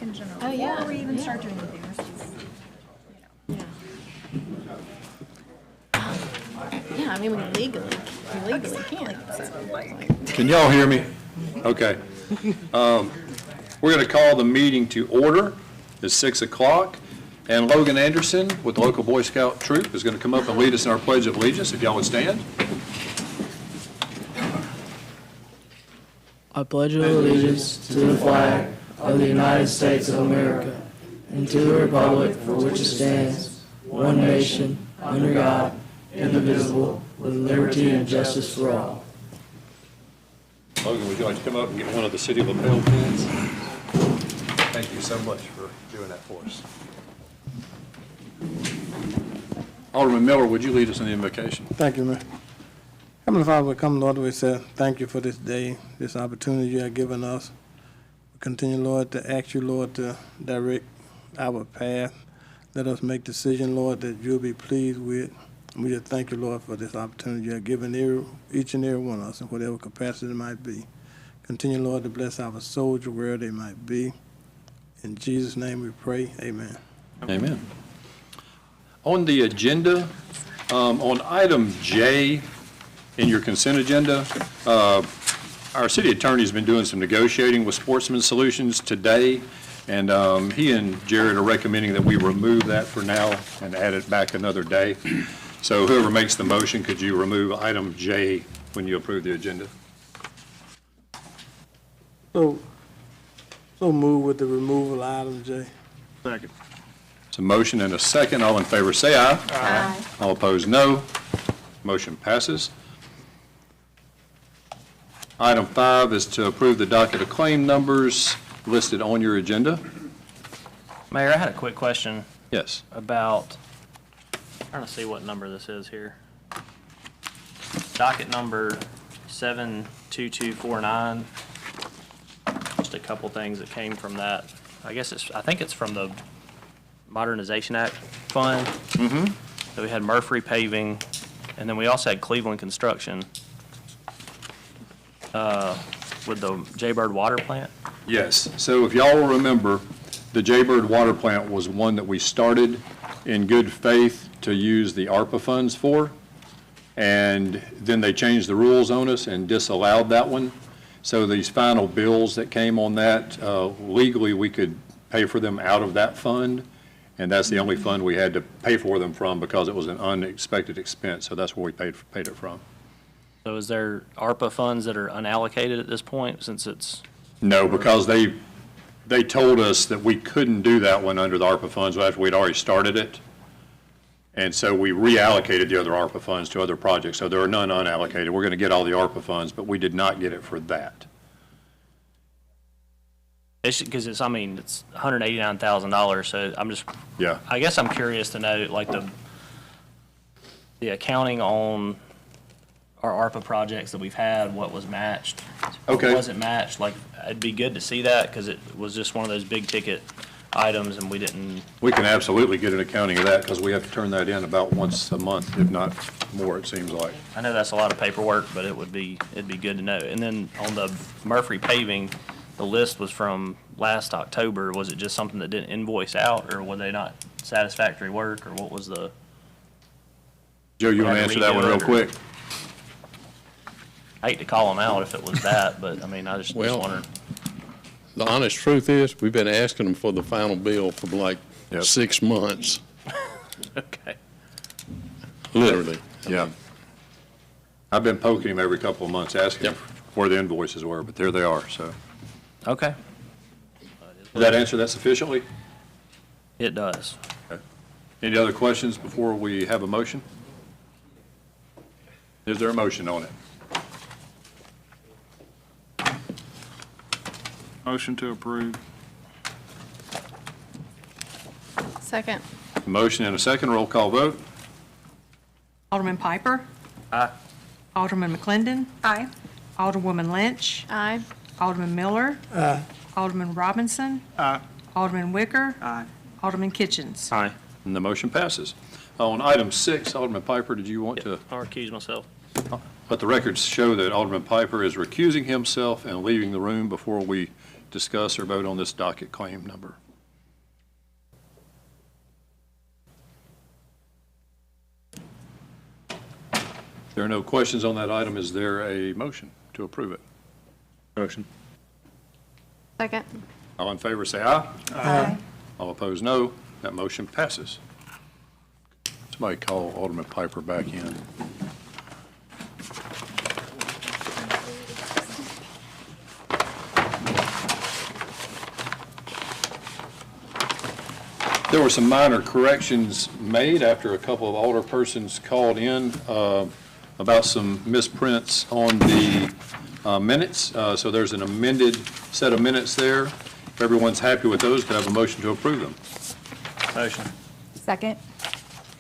in general. Oh, yeah. Before we even start doing anything, this is, Yeah, I mean, we legally can. Can y'all hear me? Okay. We're going to call the meeting to order. It's 6 o'clock, and Logan Anderson with the local Boy Scout troop is going to come up and lead us in our Pledge of Allegiance, if y'all would stand. I pledge allegiance to the flag of the United States of America and to the republic for which it stands, one nation, under God, indivisible, with liberty and justice for all. Logan, would you like to come up and get one of the City of LaPel pins? Thank you so much for doing that for us. Alderman Miller, would you lead us in the invocation? Thank you, Mayor. Heavenly Father, we come, Lord, we say thank you for this day, this opportunity you have given us. We continue, Lord, to ask you, Lord, to direct our path. Let us make decisions, Lord, that you'll be pleased with. And we just thank you, Lord, for this opportunity you have given each and every one of us in whatever capacity it might be. Continue, Lord, to bless our soldiers wherever they might be. In Jesus' name we pray, amen. Amen. On the agenda, on item J in your consent agenda, our city attorney's been doing some negotiating with Sportsman Solutions today, and he and Jared are recommending that we remove that for now and add it back another day. So whoever makes the motion, could you remove item J when you approve the agenda? So move with the removal of item J. Second. It's a motion and a second. All in favor say aye. Aye. All opposed, no. Motion passes. Item 5 is to approve the docket of claim numbers listed on your agenda. Mayor, I had a quick question Yes. about, trying to see what number this is here. Docket number 72249. Just a couple things that came from that. I think it's from the Modernization Act Fund. Mm-hmm. So we had Murphy Paving, and then we also had Cleveland Construction with the Jaybird Water Plant. Yes. So if y'all will remember, the Jaybird Water Plant was one that we started in good faith to use the ARPA funds for, and then they changed the rules on us and disallowed that one. So these final bills that came on that, legally we could pay for them out of that fund, and that's the only fund we had to pay for them from because it was an unexpected expense, so that's where we paid it from. So is there ARPA funds that are unallocated at this point since it's? No, because they told us that we couldn't do that one under the ARPA funds after we'd already started it. And so we reallocated the other ARPA funds to other projects. So there are none unallocated. We're going to get all the ARPA funds, but we did not get it for that. It's because it's $189,000. So I'm just, Yeah. I guess I'm curious to know, like the accounting on our ARPA projects that we've had, what was matched. Okay. What wasn't matched. Like, it'd be good to see that because it was just one of those big ticket items and we didn't. We can absolutely get an accounting of that because we have to turn that in about once a month, if not more, it seems like. I know that's a lot of paperwork, but it'd be good to know. And then on the Murphy Paving, the list was from last October. Was it just something that didn't invoice out, or were they not satisfactory work, or what was the? Joe, you want to answer that one real quick? I hate to call them out if it was that, but I mean, I just wondering. The honest truth is, we've been asking them for the final bill for like Yep. 6 months, Okay. literally. Yeah. I've been poking him every couple of months, asking Yep. where the invoices were, but there they are, so. Okay. Does that answer that sufficiently? It does. Any other questions before we have a motion? Is there a motion on it? Motion to approve. Second. Motion and a second, roll call vote. Alderman Piper. Aye. Alderman McClendon. Aye. Alderwoman Lynch. Aye. Alderman Miller. Aye. Alderman Robinson. Aye. Alderman Wicker. Aye. Alderman Kitchens. Aye. And the motion passes. On item 6, Alderman Piper, did you want to I'll recuse myself. let the records show that Alderman Piper is recusing himself and leaving the room before we discuss or vote on this docket claim number? If there are no questions on that item, is there a motion to approve it? Motion. Second. All in favor, say aye. Aye. All opposed, no. That motion passes. Somebody call Alderman Piper back in. There were some minor corrections made after a couple of alderpersons called in about some misprints on the minutes. So there's an amended set of minutes there. If everyone's happy with those, could I have a motion to approve them? Motion. Second.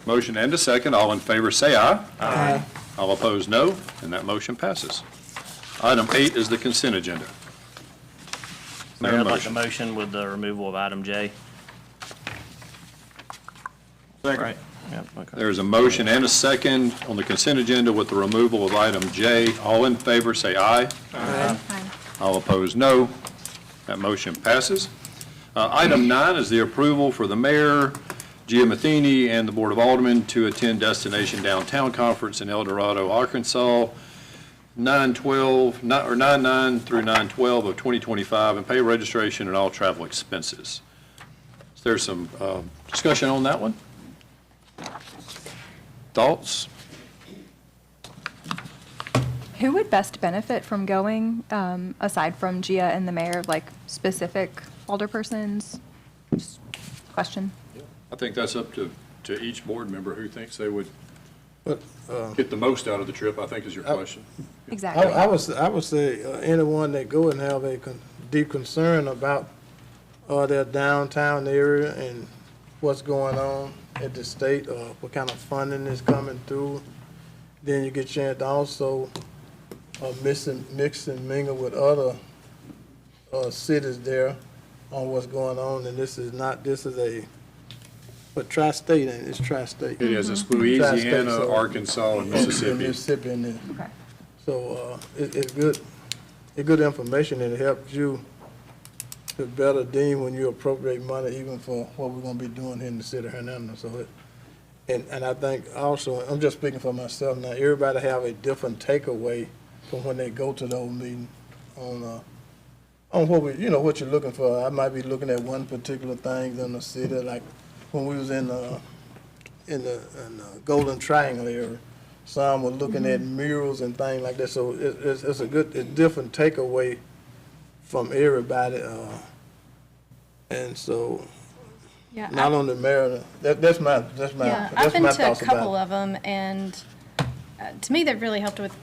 Motion and a second. All in favor, say aye. Aye. All opposed, no. And that motion passes. Item 8 is the consent agenda. Is there Mayor, a I'd like a motion? motion with the removal of item J. Right. Yep, okay. There's a motion and a second on the consent agenda with the removal of item J. All in favor, say aye. Aye. All opposed, no. That motion passes. Item 9 is the approval for the mayor, Gia Matheny, and the Board of Aldermen to attend Destination Downtown Conference in El Dorado, Arkansas, 9/9 through 9/12 of 2025, and pay registration and all travel expenses. Is there some discussion on that one? Thoughts? Who would best benefit from going, aside from Gia and the mayor, like specific alderpersons? Just question. I think that's up to each board member who thinks they would But, get the most out of the trip, I think is your question. Exactly. I would say anyone that go and have a deep concern about their downtown area and what's going on at the state, what kind of funding is coming through, then you get a chance to also mix and mingle with other cities there on what's going on. And this is but tri-state, and it's tri-state. It is, it's Tri-state, Louisiana, so- Arkansas, and Mississippi. Mississippi in there. Okay. So it's good information, and it helps you to better deem when you appropriate money, even for what we're gonna be doing here in the city of Hernando. So and I think also, I'm just speaking for myself now, everybody have a different takeaway from when they go to those meetings on what what you're looking for. I might be looking at one particular thing in the city, like when we was in the Golden Triangle area. Some were looking at murals and things like that. So it's a different takeaway from everybody. And so, Yeah. not on the mayor, that's my Yeah, I've been to a thoughts couple about it. of them, and to me, they've really helped with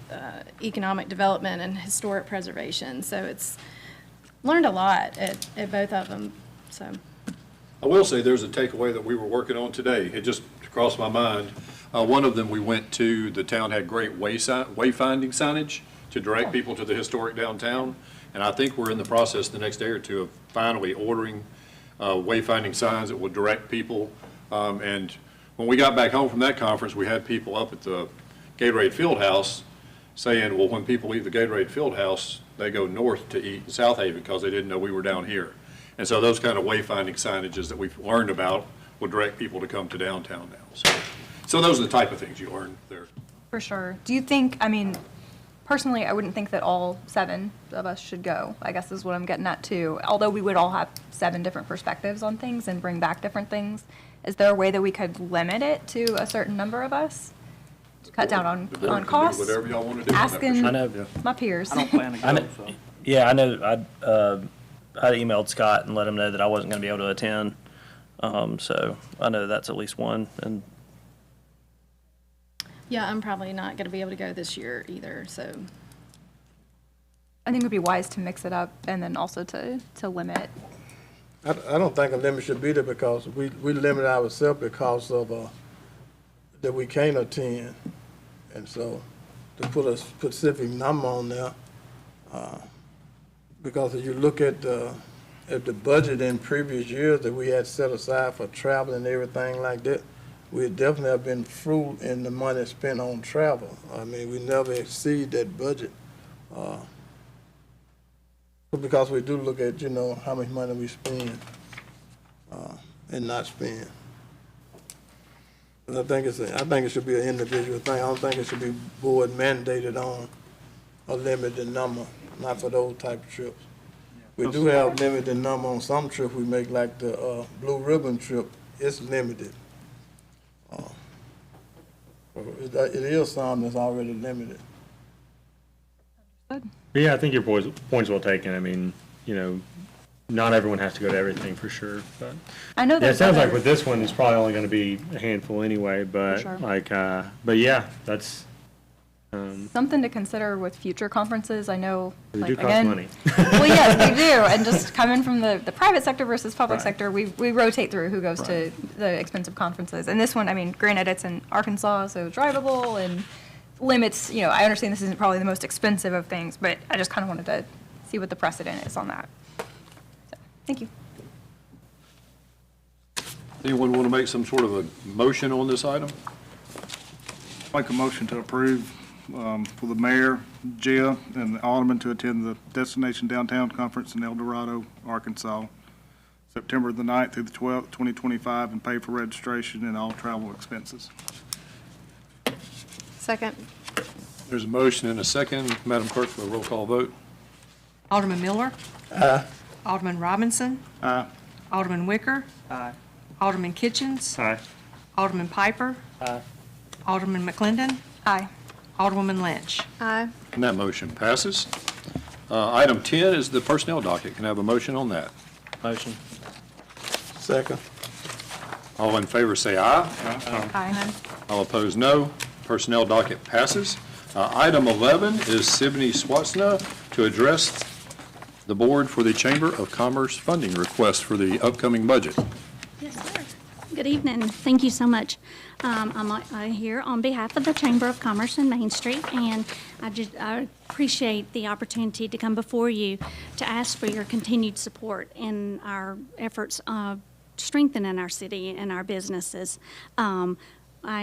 economic development and historic preservation. So it's learned a lot at both of them, so. I will say there's a takeaway that we were working on today. It just crossed my mind. One of them we went to, the town had great wayfinding signage to direct people to the historic downtown. And I think we're in the process the next day or two of finally ordering wayfinding signs that will direct people. And when we got back home from that conference, we had people up at the Gatorade Fieldhouse saying, well, when people leave the Gatorade Fieldhouse, they go north to eat in South Haven because they didn't know we were down here. And so those kind of wayfinding signages that we've learned about will direct people to come to downtown now. So those are the type of things you learn there. For sure. Do you think, I mean, personally, I wouldn't think that all 7 of us should go, I guess is what I'm getting at too. Although we would all have 7 different perspectives on things and bring back different things. Is there a way that we could limit it to a certain number of us? Cut down The board can on do costs? Whatever y'all want to do. on that, for Asking sure. I know. my peers. I don't plan to I know, go, so. yeah, I know, I emailed Scott and let him know that I wasn't gonna be able to attend. So I know that's at least one, and Yeah, I'm probably not going to be able to go this year either, so. I think it would be wise to mix it up and then also to limit. I don't think a limit should be there because we limit ourselves because of that we can't attend. And so to put a specific number on there, because if you look at the budget in previous years that we had set aside for travel and everything like that, we definitely have been frugal in the money spent on travel. I mean, we never exceed that budget. Because we do look at, how much money we spend, and not spend. And I think it should be an individual thing. I don't think it should be board mandated on a limited number, not for those type of trips. We do have limited number on some trips we make, like the Blue Ribbon trip. It's limited. It is something that's already limited. But yeah, I think your point's well taken. I mean, not everyone has to go to everything for sure, but. I know Yeah, it there's sounds like other- with this one, it's probably only gonna be a handful anyway, but sure. but yeah, that's, something to consider with future conferences. I know, they like, do cost again. money. Well, yes, they do. And just coming from the private sector versus public Right. sector, we rotate through who goes to the expensive conferences. And this one, I mean, granted, it's in Arkansas, so it's drivable and limits, I understand this isn't probably the most expensive of things, but I just kind of wanted to see what the precedent is on that. So, thank you. Anyone want to make some sort of a motion on this item? Make a motion to approve for the mayor, Gia, and the alderman to attend the Destination Downtown Conference in El Dorado, Arkansas, September the 9th through the 12th, 2025, and pay for registration and all travel expenses. Second. There's a motion and a second. Madam Clerk, for a roll call vote. Alderman Miller. Alderman Robinson. Aye. Alderman Wicker. Alderman Kitchens. Aye. Alderman Piper. Alderman McClendon. Aye. Alderwoman Lynch. Aye. And that motion passes. Item 10 is the personnel docket. Can I have a motion on that? Motion. Second. All in favor say aye. Aye. All opposed, no. Personnel docket passes. Item 11 is Siboney Swatsna to address the board for the Chamber of Commerce funding request for the upcoming budget. Yes, sir. Good evening. Thank you so much. I'm here on behalf of the Chamber of Commerce in Main Street, and I appreciate the opportunity to come before you to ask for your continued support in our efforts of strengthening our city and our businesses.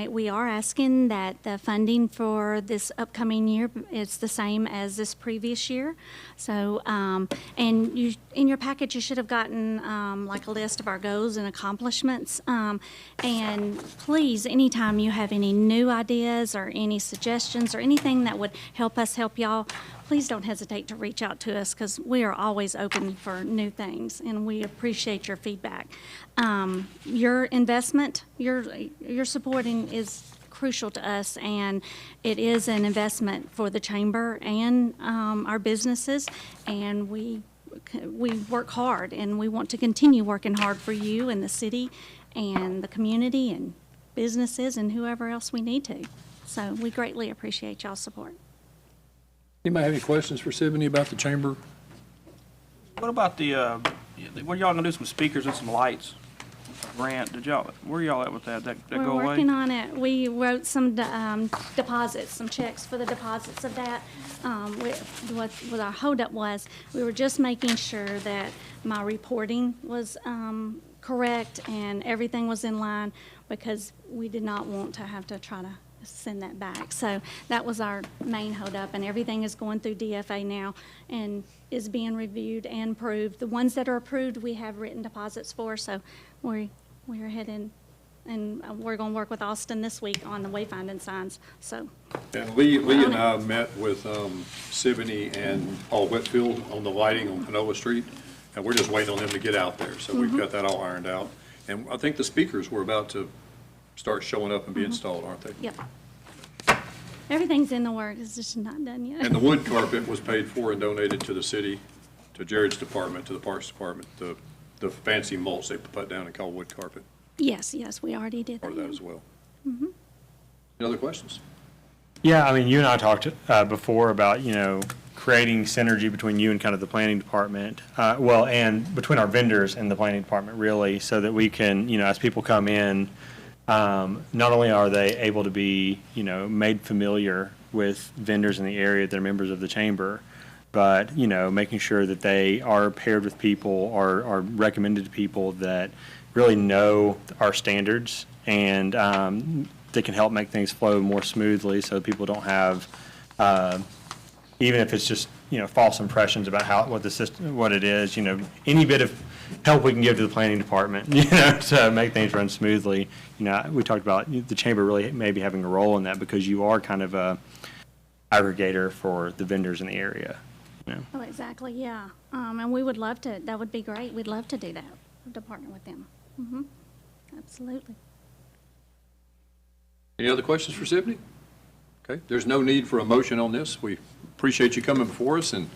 We are asking that the funding for this upcoming year is the same as this previous year. So, and you, in your package, you should have gotten like a list of our goals and accomplishments. And please, anytime you have any new ideas or any suggestions or anything that would help us help y'all, please don't hesitate to reach out to us, because we are always open for new things, and we appreciate your feedback. Your investment, your supporting is crucial to us, and it is an investment for the chamber and our businesses, and we work hard, and we want to continue working hard for you and the city and the community and businesses and whoever else we need to. So we greatly appreciate y'all's support. Anybody have any questions for Siboney about the chamber? What about what y'all gonna do, some speakers and some lights? Grant, where y'all at with that? That We're go away? working on it. We wrote some deposits, some checks for the deposits of that. What our holdup was, we were just making sure that my reporting was correct and everything was in line, because we did not want to have to try to send that back. So that was our main holdup, and everything is going through DFA now and is being reviewed and approved. The ones that are approved, we have written deposits for, so we're heading, and we're going to work with Austin this week on the wayfinding signs. So And Lee and I met with Siboney and Paul Whitfield on the lighting on Panola Street, and we're just waiting on them to get out there. So we've got that all ironed out. And I think the speakers were about to start showing up and be installed, aren't they? yep, everything's in the works. It's just not done yet. And the wood carpet was paid for and donated to the city, to Jared's department, to the Parks Department, the fancy mulch they put down and call wood carpet, Yes, we already did part that. of that as well. Any other questions? Yeah, I mean, you and I talked before about, creating synergy between you and kind of the planning department, and between our vendors and the planning department, really, so that we can, as people come in, not only are they able to be, made familiar with vendors in the area that are members of the chamber, but, making sure that they are paired with people or are recommended to people that really know our standards, and they can help make things flow more smoothly, so people don't have, even if it's just, false impressions about what the system, what it is, any bit of help we can give to the planning department, to make things run smoothly. We talked about the chamber really maybe having a role in that because you are kind of a aggregator for the vendors in the area. Oh, exactly, yeah. And we would love to, that would be great. We'd love to do that, to partner with them. Absolutely. Any other questions for Sydney? Okay, there's no need for a motion on this. We appreciate you coming before us, and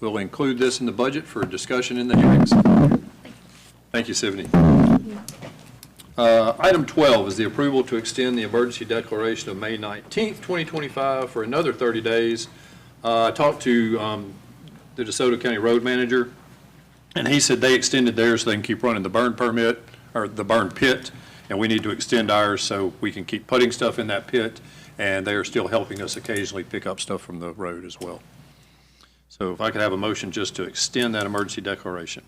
we'll include this in the budget for discussion in the hearings. Thank you, Sydney. Item 12 is the approval to extend the emergency declaration of May 19th, 2025 for another 30 days. I talked to the DeSoto County Road Manager, and he said they extended theirs so they can keep running the burn permit, or the burn pit, and we need to extend ours so we can keep putting stuff in that pit, and they are still helping us occasionally pick up stuff from the road as well. So if I could have a motion just to extend that emergency declaration.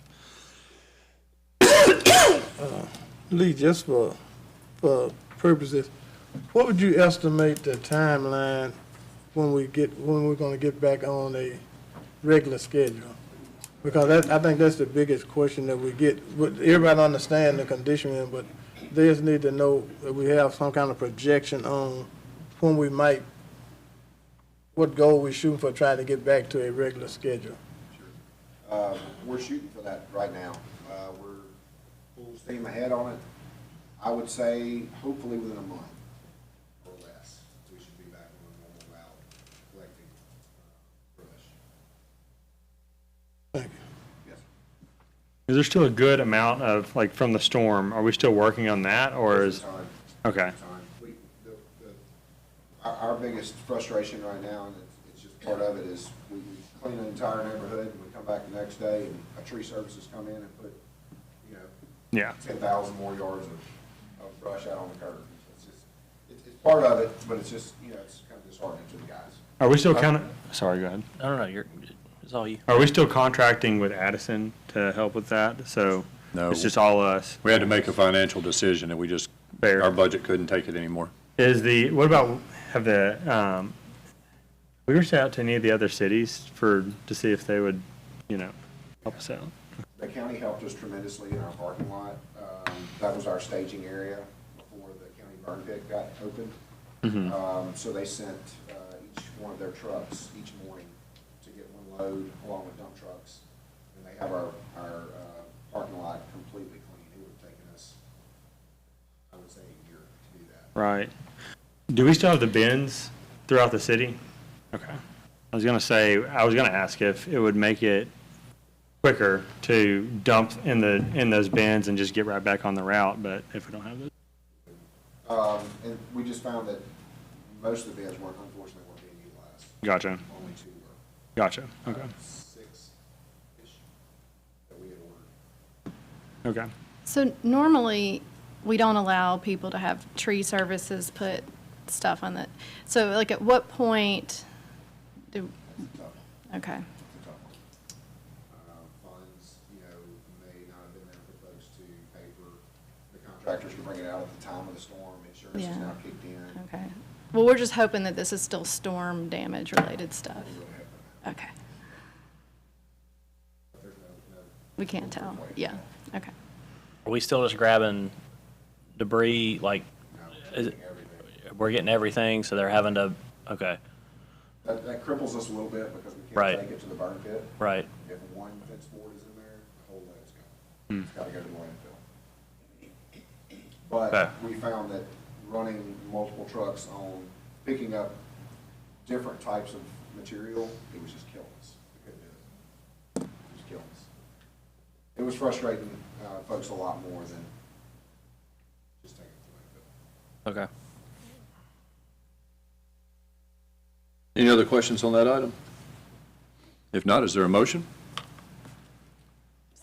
Lee, just for purposes, what would you estimate the timeline when we're gonna get back on a regular schedule? Because I think that's the biggest question that we get. Everybody understand the condition, but they just need to know that we have some kind of projection on when we might, what goal we're shooting for trying to get back to a regular schedule. We're shooting for that right now. We're full steam ahead on it. I would say hopefully within a month or less, we should be back on a normal route collecting brush. Thank you. Yes. Is there still a good amount of, like, from the storm? Are we still working on that, or is? Time. Okay. Time. Our biggest frustration right now, and it's just part of it, is we clean an entire neighborhood, and we come back the next day, and a tree services come in and put, Yeah. 10,000 more yards of brush out on the curb. It's just, it's part of it, but it's just, it's kind of disheartening to the guys. Are we still kind of, sorry, go ahead. No, it's all you. Are we still contracting with Addison to help with that? So No. it's just all us? We had to make a financial decision, and we just, Fair. our budget couldn't take it anymore. What about, we reached out to any of the other cities to see if they would, help us out? The county helped us tremendously in our parking lot. That was our staging area before the county burn pit got opened. So they sent each one of their trucks each morning to get one load along with dump trucks. And they have our parking lot completely clean. It would have taken us, I would say, a year to do that. Right. Do we still have the bins throughout the city? Okay. I was going to ask if it would make it quicker to dump in those bins and just get right back on the route, but if we don't have those? And we just found that most of the bins unfortunately weren't being utilized. Gotcha. Only 2 were. Gotcha. Okay. 6-ish that we had ordered. Okay. So normally, we don't allow people to have tree services put stuff on it. So like at what point do, okay. Funds, may not have been there for folks to pay for the contractors to bring it out at the time of the storm. Insurance is Yeah. now kicked in. Okay. Well, we're just hoping that this is still storm damage related stuff. Okay. There's no We can't tell. Yeah. Okay. Are we still just grabbing debris, like, we're getting everything, so they're having to, okay, That cripples us a little bit because we Right. can't take it to the burn pit. right. If one fence board is in there, the whole leg's gone. It's gotta go to the landfill. But Okay. we found that running multiple trucks on picking up different types of material, it was just killing us. We couldn't do it. It was killing us. It was frustrating folks a lot more than just taking it to the landfill. Okay. Any other questions on that item? If not, is there a motion?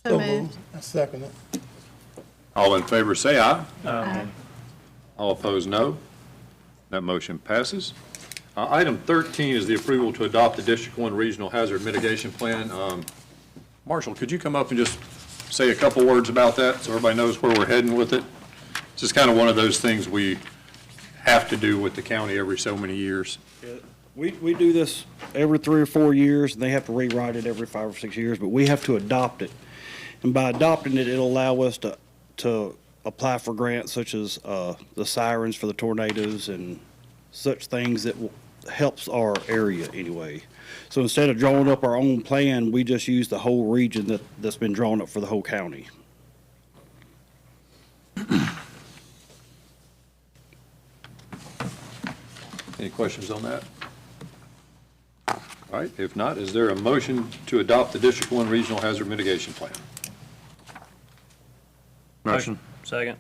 So moved. I second it. All in favor, say aye. All opposed, no. That motion passes. Item 13 is the approval to adopt the District 1 Regional Hazard Mitigation Plan. Marshall, could you come up and just say a couple words about that so everybody knows where we're heading with it? It's just kind of one of those things we have to do with the county every so many years. We do this every 3 or 4 years, and they have to rewrite it every 5 or 6 years, but we have to adopt it. And by adopting it, it'll allow us to apply for grants such as the sirens for the tornadoes and such things that helps our area anyway. So instead of drawing up our own plan, we just use the whole region that's been drawn up for the whole county. Any questions on that? All right, if not, is there a motion to adopt the District 1 Regional Hazard Mitigation Plan? Motion. Second.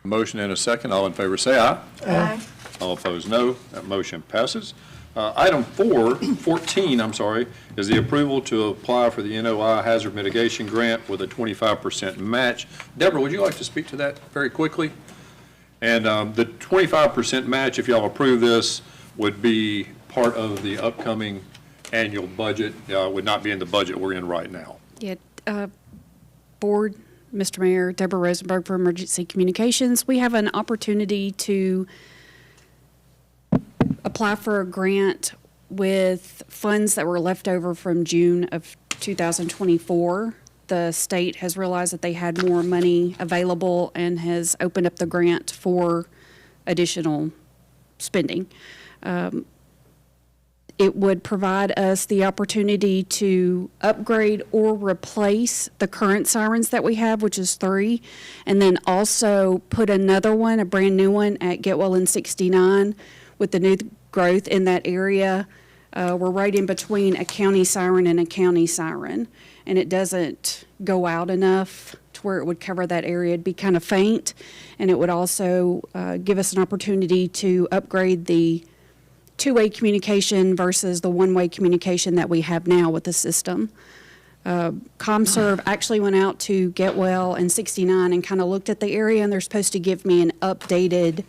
Motion and a second. All in favor, say aye. Aye. All opposed, no. That motion passes. Item 14, is the approval to apply for the NOI Hazard Mitigation Grant with a 25% match. Deborah, would you like to speak to that very quickly? And the 25% match, if y'all approve this, would be part of the upcoming annual budget, would not be in the budget we're in right now. Yeah, Board, Mr. Mayor, Deborah Rosenberg for Emergency Communications. We have an opportunity to apply for a grant with funds that were left over from June of 2024. The state has realized that they had more money available and has opened up the grant for additional spending. It would provide us the opportunity to upgrade or replace the current sirens that we have, which is 3, and then also put another one, a brand new one, at Getwell and 69 with the new growth in that area. We're right in between a county siren and a county siren, and it doesn't go out enough to where it would cover that area. It'd be kind of faint, and it would also give us an opportunity to upgrade the two-way communication versus the one-way communication that we have now with the system. ComServe actually went out to Getwell and 69 and kind of looked at the area, and they're supposed to give me an updated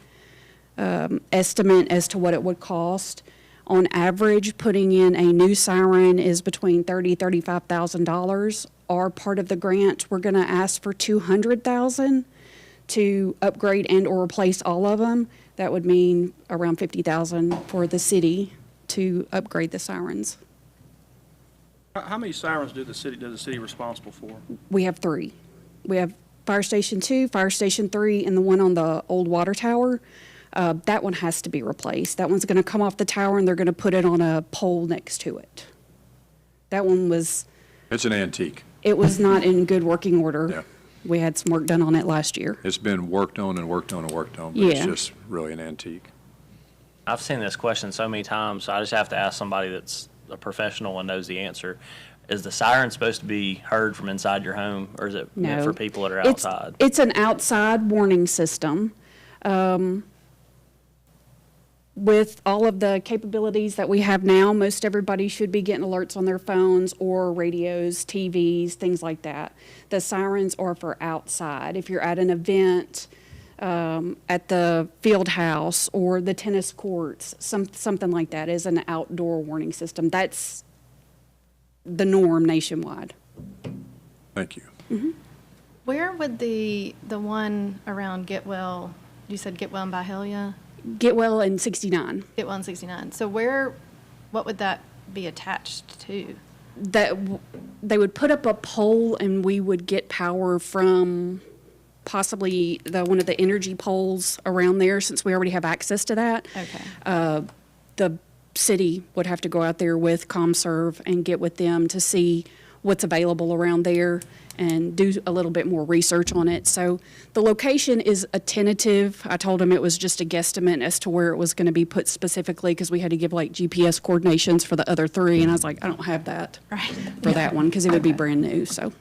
estimate as to what it would cost. On average, putting in a new siren is between $30,000 to $35,000. Our part of the grant, we're going to ask for $200,000 to upgrade and or replace all of them. That would mean around $50,000 for the city to upgrade the sirens. How many sirens does the city responsible for? We have 3. We have Fire Station 2, Fire Station 3, and the one on the old water tower. That one has to be replaced. That one's going to come off the tower, and they're going to put it on a pole next to it. That one was... It's an antique. It was not in good working order. Yeah. We had some work done on it last year. It's been worked on and worked on and worked on, but Yeah. it's just really an antique. I've seen this question so many times, so I just have to ask somebody that's a professional and knows the answer. Is the siren supposed to be heard from inside your home, or is it meant No. for people that are outside? It's an outside warning system. With all of the capabilities that we have now, most everybody should be getting alerts on their phones or radios, TVs, things like that. The sirens are for outside. If you're at an event, at the field house or the tennis courts, something like that is an outdoor warning system. That's the norm nationwide. Thank you. Mm-hmm. Where would the one around Getwell, you said Getwell and Byhalia? Getwell and 69. Getwell and 69. So what would that be attached to? That they would put up a pole and we would get power from possibly one of the energy poles around there, since we already have access to that. Okay. The city would have to go out there with ComServe and get with them to see what's available around there and do a little bit more research on it. So the location is a tentative. I told him it was just a guesstimate as to where it was going to be put specifically, because we had to give like GPS coordinations for the other 3, and I was like, I don't have that for that one, because it would be brand new. So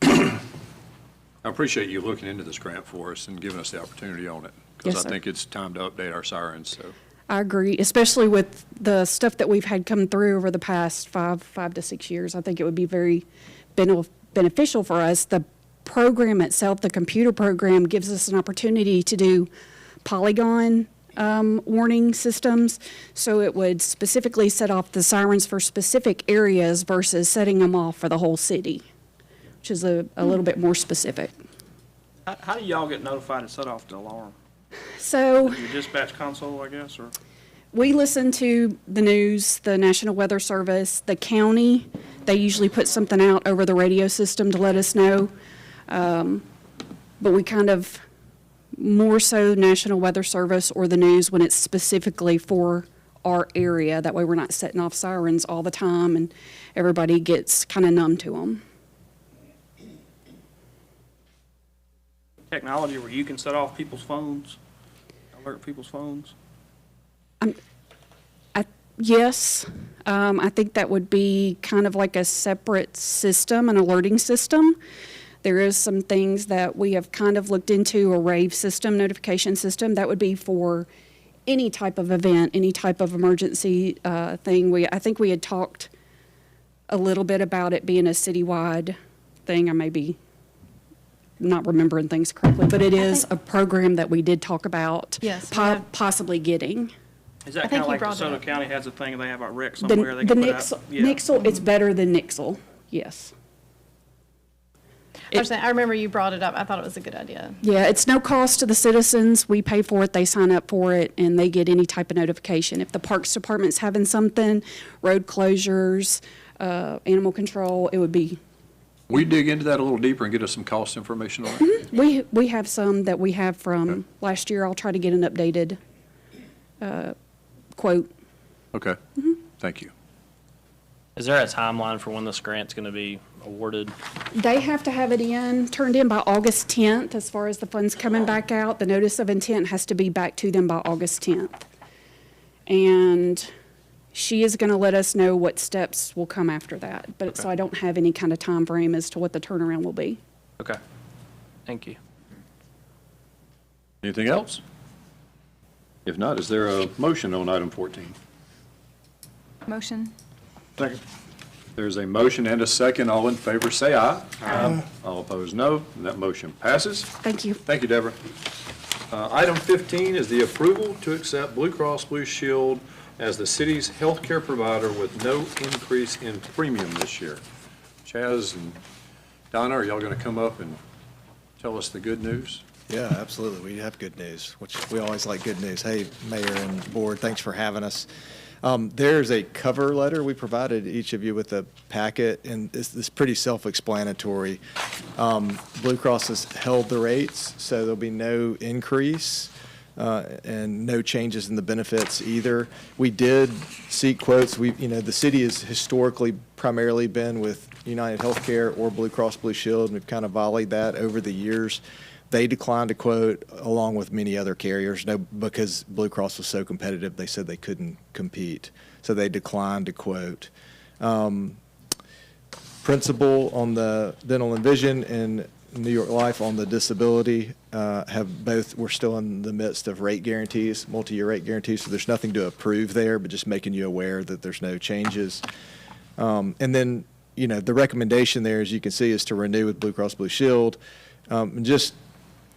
I appreciate you looking into this grant for us and giving us the opportunity on it, because Yes, I sir. think it's time to update our sirens, so. I agree, especially with the stuff that we've had come through over the past 5 to 6 years. I think it would be very beneficial for us. The program itself, the computer program, gives us an opportunity to do polygon warning systems. So it would specifically set off the sirens for specific areas versus setting them off for the whole city, which is a little bit more specific. How do y'all get notified to set off the alarm? So Your dispatch console, I guess, or? we listen to the news, the National Weather Service, the county. They usually put something out over the radio system to let us know. But we kind of more so National Weather Service or the news when it's specifically for our area. That way we're not setting off sirens all the time and everybody gets kind of numb to them. Technology where you can set off people's phones, alert people's phones? Yes, I think that would be kind of like a separate system, an alerting system. There is some things that we have kind of looked into, a rave system, notification system, that would be for any type of event, any type of emergency thing. I think we had talked a little bit about it being a citywide thing. I may be not remembering things correctly, but it is a program that we did talk about Yes, possibly getting. Is that I think kind of you like brought it DeSoto up. County has a thing they have a wreck The somewhere they can put Nixle, out? Yeah. Nixle, it's better than Nixle, yes. I remember you brought it up. I thought it was a good idea. Yeah, it's no cost to the citizens. We pay for it, they sign up for it, and they get any type of notification. If the Parks Department's having something, road closures, animal control, it would be, Will you dig into that a little deeper and get us some cost information on it? we have some that we have from last year. I'll try to get an updated quote. Okay, thank you. Is there a timeline for when this grant's going to be awarded? They have to have it turned in by August 10th as far as the funds coming back out. The notice of intent has to be back to them by August 10th. And she is going to let us know what steps will come after that. But so I don't have any kind of time frame as to what the turnaround will be. Okay, thank you. Anything else? If not, is there a motion on item 14? Motion. Second. There's a motion and a second. All in favor, say aye. Aye. All opposed, no. And that motion passes. Thank you. Thank you, Deborah. Item 15 is the approval to accept Blue Cross Blue Shield as the city's healthcare provider with no increase in premium this year. Chaz and Donna, are y'all going to come up and tell us the good news? Yeah, absolutely. We have good news, which we always like good news. Hey, Mayor and Board, thanks for having us. There's a cover letter. We provided each of you with a packet, and this is pretty self-explanatory. Blue Cross has held the rates, so there'll be no increase and no changes in the benefits either. We did seek quotes. The city has historically primarily been with United Healthcare or Blue Cross Blue Shield, and we've kind of volleyed that over the years. They declined to quote, along with many other carriers, because Blue Cross was so competitive, they said they couldn't compete. So they declined to quote. Principal on the dental and vision and New York Life on the disability we're still in the midst of rate guarantees, multi-year rate guarantees, so there's nothing to approve there, but just making you aware that there's no changes. And then, the recommendation there, as you can see, is to renew with Blue Cross Blue Shield.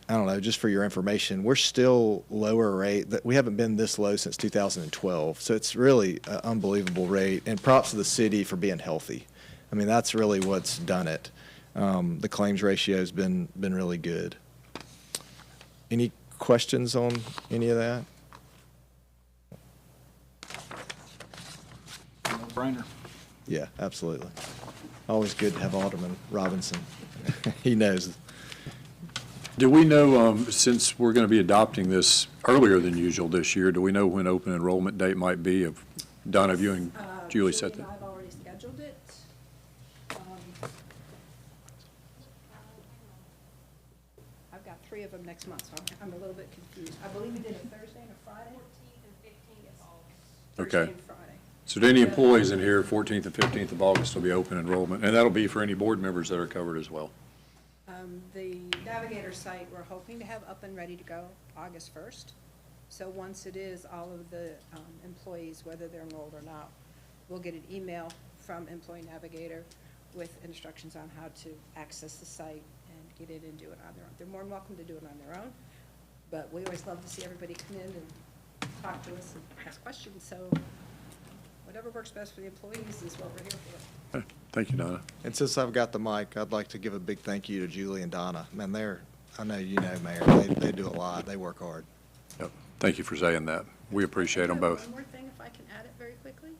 I don't know, just for your information, we're still lower rate. We haven't been this low since 2012. So it's really an unbelievable rate. And props to the city for being healthy. I mean, that's really what's done it. The claims ratio has been really good. Any questions on any of that? No-brainer. Yeah, absolutely. Always good to have Alderman Robinson. He knows. Do we know, since we're going to be adopting this earlier than usual this year, do we know when open enrollment date might be? Donna, have you and Julie set that? I've already scheduled it. I've got 3 of them next month, so I'm a little bit confused. I believe we did a Thursday and a Friday. 14th and 15th of August. Okay. Thursday and Friday. So to any employees in here, 14th and 15th of August will be open enrollment, and that'll be for any board members that are covered as well. The Navigator site, we're hoping to have up and ready to go August 1st. So once it is, all of the employees, whether they're enrolled or not, will get an email from Employee Navigator with instructions on how to access the site and get in and do it on their own. They're more than welcome to do it on their own, but we always love to see everybody come in and talk to us and ask questions. So whatever works best for the employees is what we're here for. Thank you, Donna. And since I've got the mic, I'd like to give a big thank you to Julie and Donna. Man, I know you know, Mayor, they do a lot. They work hard. Yep. Thank you for saying that. We appreciate them both. One more thing, if I can add it very quickly.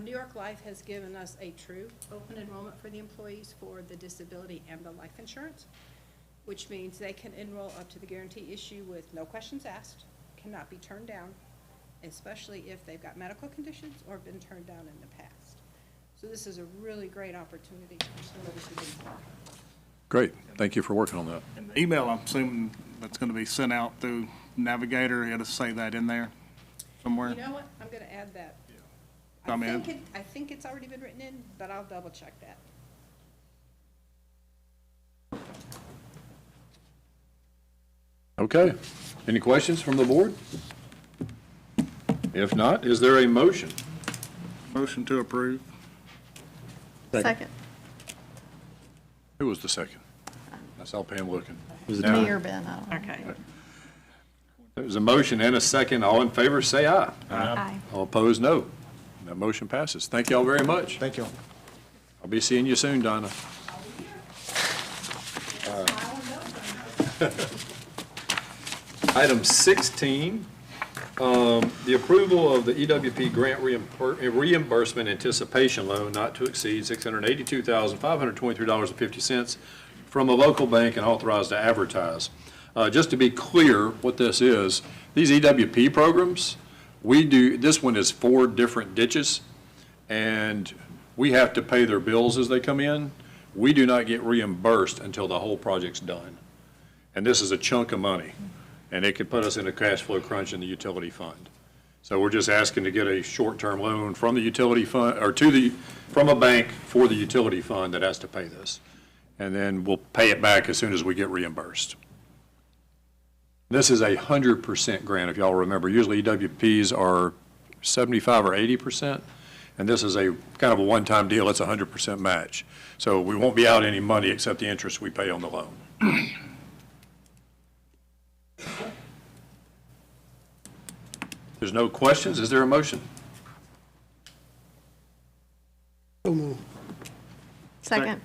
New York Life has given us a true open enrollment for the employees for the disability and the life insurance, which means they can enroll up to the guarantee issue with no questions asked, cannot be turned down, especially if they've got medical conditions or been turned down in the past. So this is a really great opportunity for some of us who didn't apply. Great. Thank you for working on that. And the email, I'm assuming that's going to be sent out through Navigator. You had to say that in there somewhere. You know what? I'm going to add that. I mean, I think it's already been written in, but I'll double check that. Okay. Any questions from the board? If not, is there a motion? motion to approve. Second. Who was the second? I saw Pam looking. Me or Ben, I don't know. Okay. There's a motion and a second. All in favor, say aye. Aye. All opposed, no. That motion passes. Thank you all very much. Thank you. I'll be seeing you soon, Donna. Item 16, the approval of the EWP grant reimbursement anticipation loan not to exceed $682,523.50 from a local bank and authorized to advertise. Just to be clear what this is, these EWP programs, this one is 4 different ditches, and we have to pay their bills as they come in. We do not get reimbursed until the whole project's done. And this is a chunk of money, and it could put us in a cash flow crunch in the utility fund. So we're just asking to get a short-term loan from the utility fund, or from a bank for the utility fund that has to pay this. And then we'll pay it back as soon as we get reimbursed. This is a 100% grant, if y'all remember. Usually EWPs are 75 or 80%, and this is a kind of a one-time deal. It's a 100% match. So we won't be out any money except the interest we pay on the loan. There's no questions. Is there a motion? Second.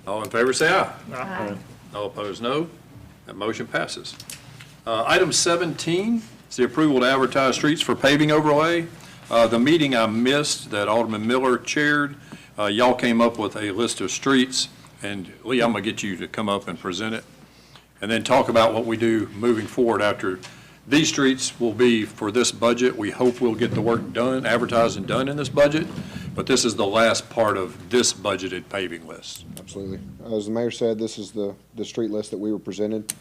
All in favor, say aye. Aye. All opposed, no. That motion passes. Item 17 is the approval to advertise streets for paving overlay. The meeting I missed that Alderman Miller chaired, y'all came up with a list of streets, and Lee, I'm going to get you to come up and present it, and then talk about what we do moving forward after. These streets will be for this budget. We hope we'll get the work done, advertised and done in this budget, but this is the last part of this budgeted paving list. Absolutely. As the mayor said, this is the street list that we were presented.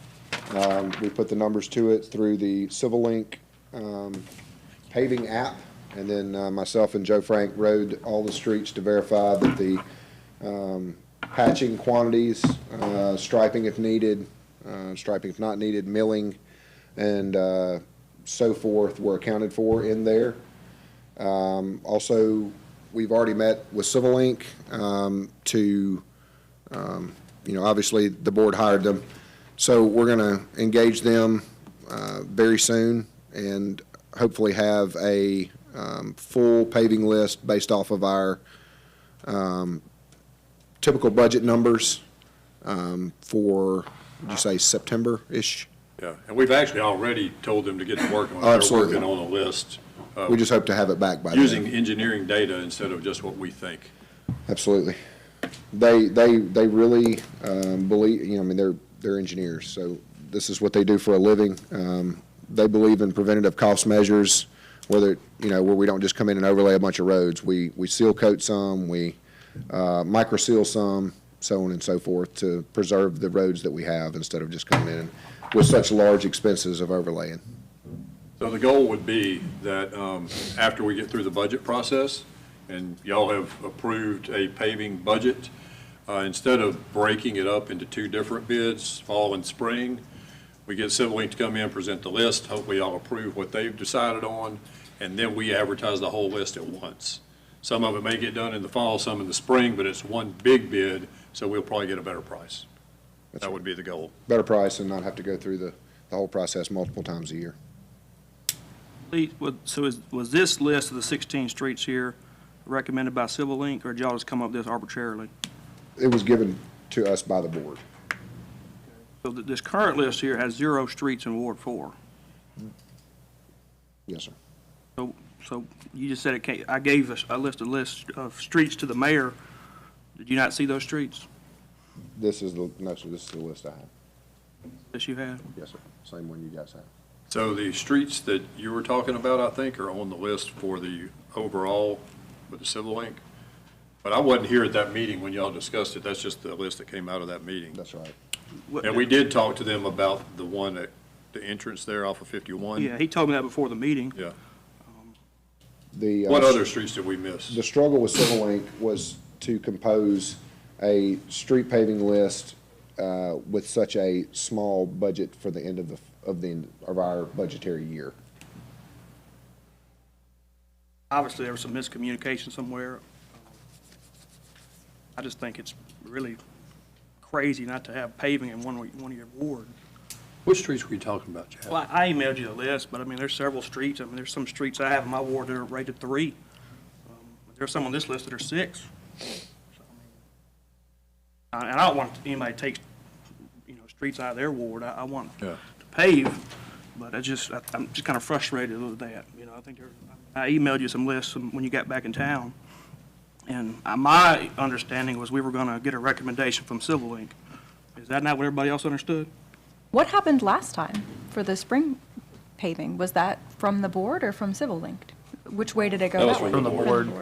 We put the numbers to it through the Civil Link paving app, and then myself and Joe Frank rode all the streets to verify that the patching quantities, striping if needed, striping if not needed, milling, and so forth were accounted for in there. Also, we've already met with Civil Link to, obviously the board hired them. So we're going to engage them very soon and hopefully have a full paving list based off of our typical budget numbers for, would you say, September-ish? Yeah, and we've actually already told them to get to work on it. Absolutely. They're working on a list. We just hope to have it back by then. Using engineering data instead of just what we think. Absolutely. They really believe, they're engineers, so this is what they do for a living. They believe in preventative cost measures, where we don't just come in and overlay a bunch of roads. We seal coat some, we micro seal some, so on and so forth, to preserve the roads that we have instead of just coming in with such large expenses of overlaying. So the goal would be that after we get through the budget process, and y'all have approved a paving budget, instead of breaking it up into 2 different bids, fall and spring, we get Civil Link to come in, present the list, hopefully y'all approve what they've decided on, and then we advertise the whole list at once. Some of it may get done in the fall, some in the spring, but it's one big bid, so we'll probably get a better price. That would be the goal. Better price and not have to go through the whole process multiple times a year. Lee, so was this list of the 16 streets here recommended by Civil Link, or did y'all just come up with this arbitrarily? It was given to us by the board. So this current list here has 0 streets in Ward 4. Yes, sir. So you just said it came, I gave a list of streets to the mayor. Did you not see those streets? No, sir, this is the list I have. That you had? Yes, sir. Same one you guys have. So the streets that you were talking about, I think, are on the list for the overall with the Civil Link. But I wasn't here at that meeting when y'all discussed it. That's just the list that came out of that meeting. That's right. And we did talk to them about the one at the entrance there off of 51. Yeah, he told me that before the meeting. Yeah. The, What other streets did we miss? The struggle with Civil Link was to compose a street paving list with such a small budget for the end of our budgetary year. Obviously, there was some miscommunication somewhere. I just think it's really crazy not to have paving in one of your wards. Which streets were you talking about, Chad? Well, I emailed you the list, but I mean, there's several streets. I mean, there's some streets I have in my ward that are rated 3. There's some on this list that are 6. So, I mean, and I don't want anybody to take, streets out of their ward. I want to pave, but I'm just kind of frustrated with that. I emailed you some lists when you got back in town, and my understanding was we were going to get a recommendation from Civil Link. Is that not what everybody else understood? What happened last time for the spring paving? Was that from the board or from Civil Link? Which way did it go? That was way? from the board.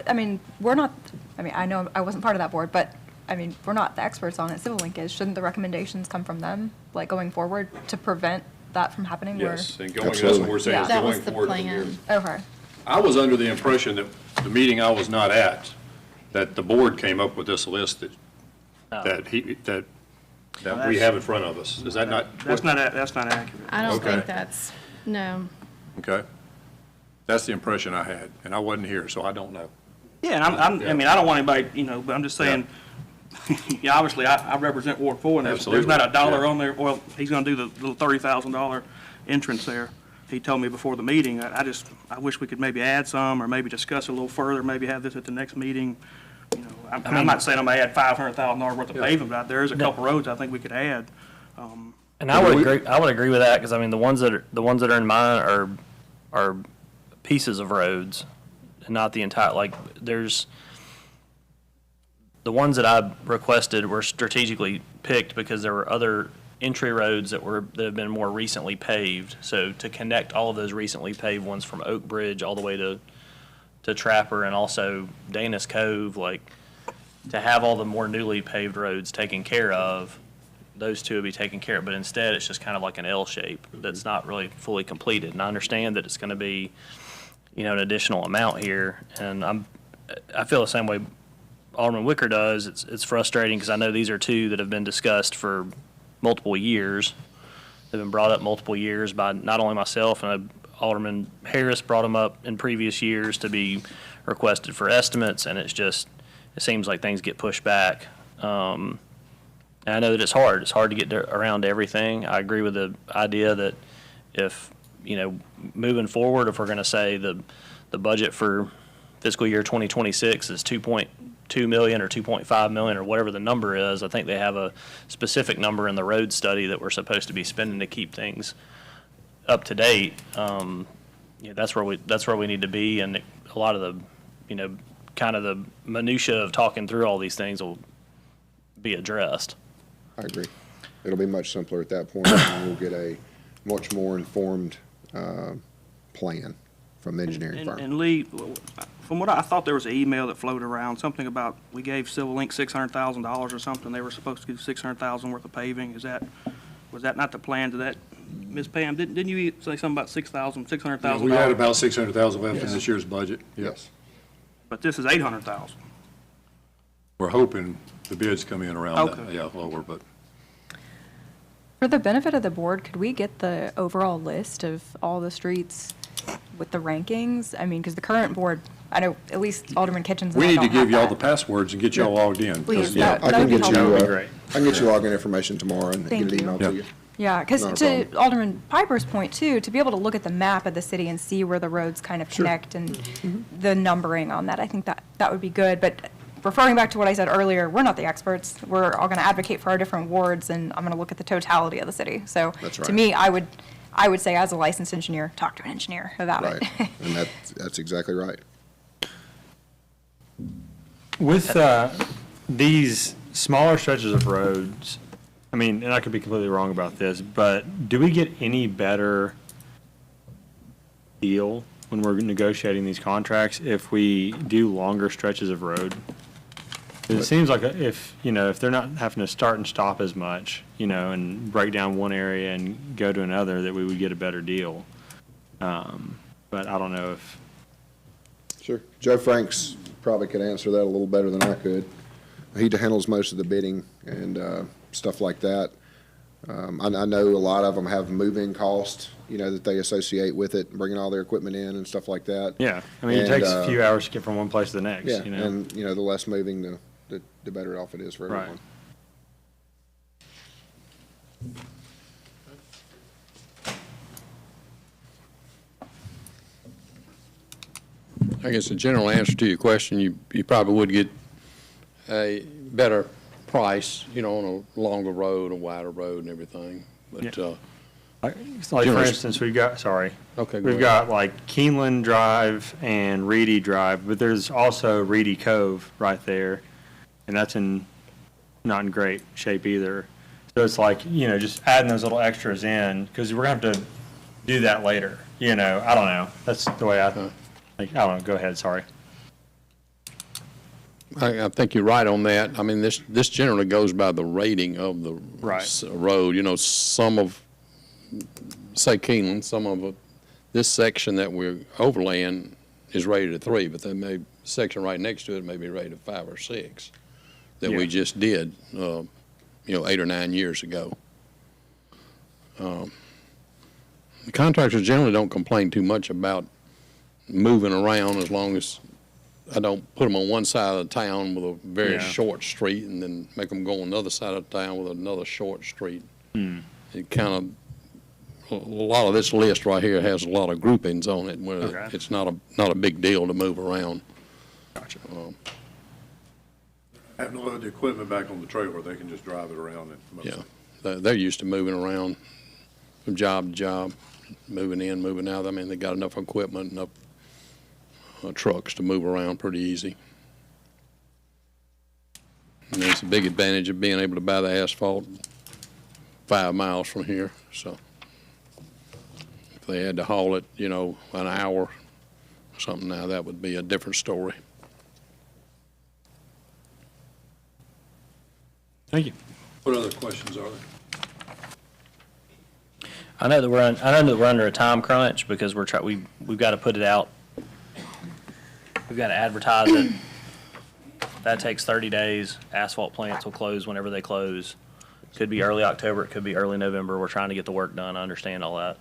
I mean, I know I wasn't part of that board, but I mean, we're not the experts on it. Civil Link is. Shouldn't the recommendations come from them, like going forward, to prevent that from happening? Yes, and that's what we're saying, is That was going the forward from plan. here. Okay. I was under the impression that the meeting I was not at, that the board came up with this list that we have in front of us. Is that not? That's not accurate. I don't Okay. think that's, no. Okay. That's the impression I had, and I wasn't here, so I don't know. Yeah, and I mean, I don't want anybody, but I'm just saying, obviously, I represent Ward 4, and there's not a dollar on there. Well, he's gonna do the little $30,000 entrance there. He told me before the meeting. I wish we could maybe add some, or maybe discuss it a little further, maybe have this at the next meeting. I'm not saying I'm gonna add $500,000 worth of paving, but there is a couple roads I think we could add. And I would agree with that, because I mean, the ones that are in mine are pieces of roads, and not the entire, there's, the ones that I requested were strategically picked because there were other entry roads that have been more recently paved. So to connect all of those recently paved ones from Oak Bridge all the way to Trapper and also Dana's Cove, to have all the more newly paved roads taken care of, those two would be taken care of. But instead, it's just kind of like an L shape that's not really fully completed. And I understand that it's going to be, an additional amount here. And I feel the same way Alderman Wicker does. It's frustrating because I know these are two that have been discussed for multiple years. They've been brought up multiple years by not only myself, and Alderman Harris brought them up in previous years to be requested for estimates, and it seems like things get pushed back. And I know that it's hard. It's hard to get around to everything. I agree with the idea that if, moving forward, if we're going to say the budget for fiscal year 2026 is $2.2 million or $2.5 million or whatever the number is, I think they have a specific number in the road study that we're supposed to be spending to keep things up to date. That's where we need to be, and a lot of the, kind of the minutia of talking through all these things will be addressed. I agree. It'll be much simpler at that point, and we'll get a much more informed plan from the engineering firm. And Lee, from what I thought, there was an email that floated around, something about we gave Civil Link $600,000 or something. They were supposed to give $600,000 worth of paving. Was that not the plan to that? Ms. Pam, didn't you say something about $600,000? We had about $600,000 left in this year's budget. Yes. But this is $800,000. We're hoping the bids come in around that, Okay. lower, but. For the benefit of the board, could we get the overall list of all the streets with the rankings? I mean, because the current board, I know at least Alderman Kitchens and We I need don't to give have y'all that. the passwords and get y'all logged in. 'cause, Please, yeah, I can would be get you, helpful. great. I can get you login information tomorrow and Thank get it you. emailed to you. Yeah, because Not a to problem. Alderman Piper's point too, to be able to look at the map of the city and see where the roads kind of connect and the numbering on that, I think that would be good. But referring back to what I said earlier, we're not the experts. We're all going to advocate for our different wards, and I'm going to look at the totality of the city. So That's to right. me, I I would say as a licensed engineer, talk to an engineer about Right. it. And that's exactly right. With these smaller stretches of roads, I mean, and I could be completely wrong about this, but do we get any better deal when we're negotiating these contracts if we do longer stretches of road? It seems like if they're not having to start and stop as much, and break down one area and go to another, that we would get a better deal. But I don't know if. Sure. Joe Franks probably could answer that a little better than I could. He handles most of the bidding and stuff like that. I know a lot of them have moving costs, that they associate with it, bringing all their equipment in and stuff like that. Yeah, I mean, it takes a few hours to get from one place to the next. Yeah, and the less moving, the better off it is for everyone. Right. I guess the general answer to your question, you probably would get a better price, on a longer road, a wider road and everything. But, Like for instance, we've got like Keeneland Drive and Reedy Drive, but there's also Reedy Cove right there, and that's not in great shape either. So it's like, just adding those little extras in, because we're going to have to do that later. I don't know. That's the way I think. I don't know. Go ahead. Sorry. I think you're right on that. I mean, this generally goes by the rating of the road. Some of, say Keeneland, some of this section that we're overlaying is rated at 3, but then maybe section right next to it may be rated 5 or 6 that we just did, 8 or 9 years ago. The contractors generally don't complain too much about moving around as long as I don't put them on one side of the town with a very short street and then make them go on the other side of the town with another short street. It kind of, a lot of this list right here has a lot of groupings on it where it's not a big deal to move around. Gotcha. Having to load the equipment back on the trailer, they can just drive it around. They're used to moving around from job to job, moving in, moving out. I mean, they got enough equipment, enough trucks to move around pretty easy. And there's a big advantage of being able to buy the asphalt 5 miles from here. So if they had to haul it, an hour or something now, that would be a different story. Thank you. What other questions are there? I know that we're under a time crunch because we've got to put it out. We've got to advertise it. That takes 30 days. Asphalt plants will close whenever they close. Could be early October, it could be early November. We're trying to get the work done. I understand all that.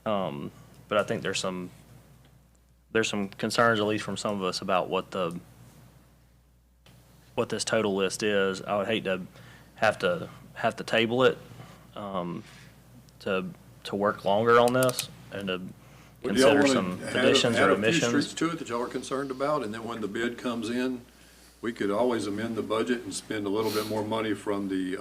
But I think there's some concerns, at least from some of us, about what this total list is. I would hate to have to table it to work longer on this and to consider some additions or omissions. Add a few streets to it that y'all are concerned about, and then when the bid comes in, we could always amend the budget and spend a little bit more money from the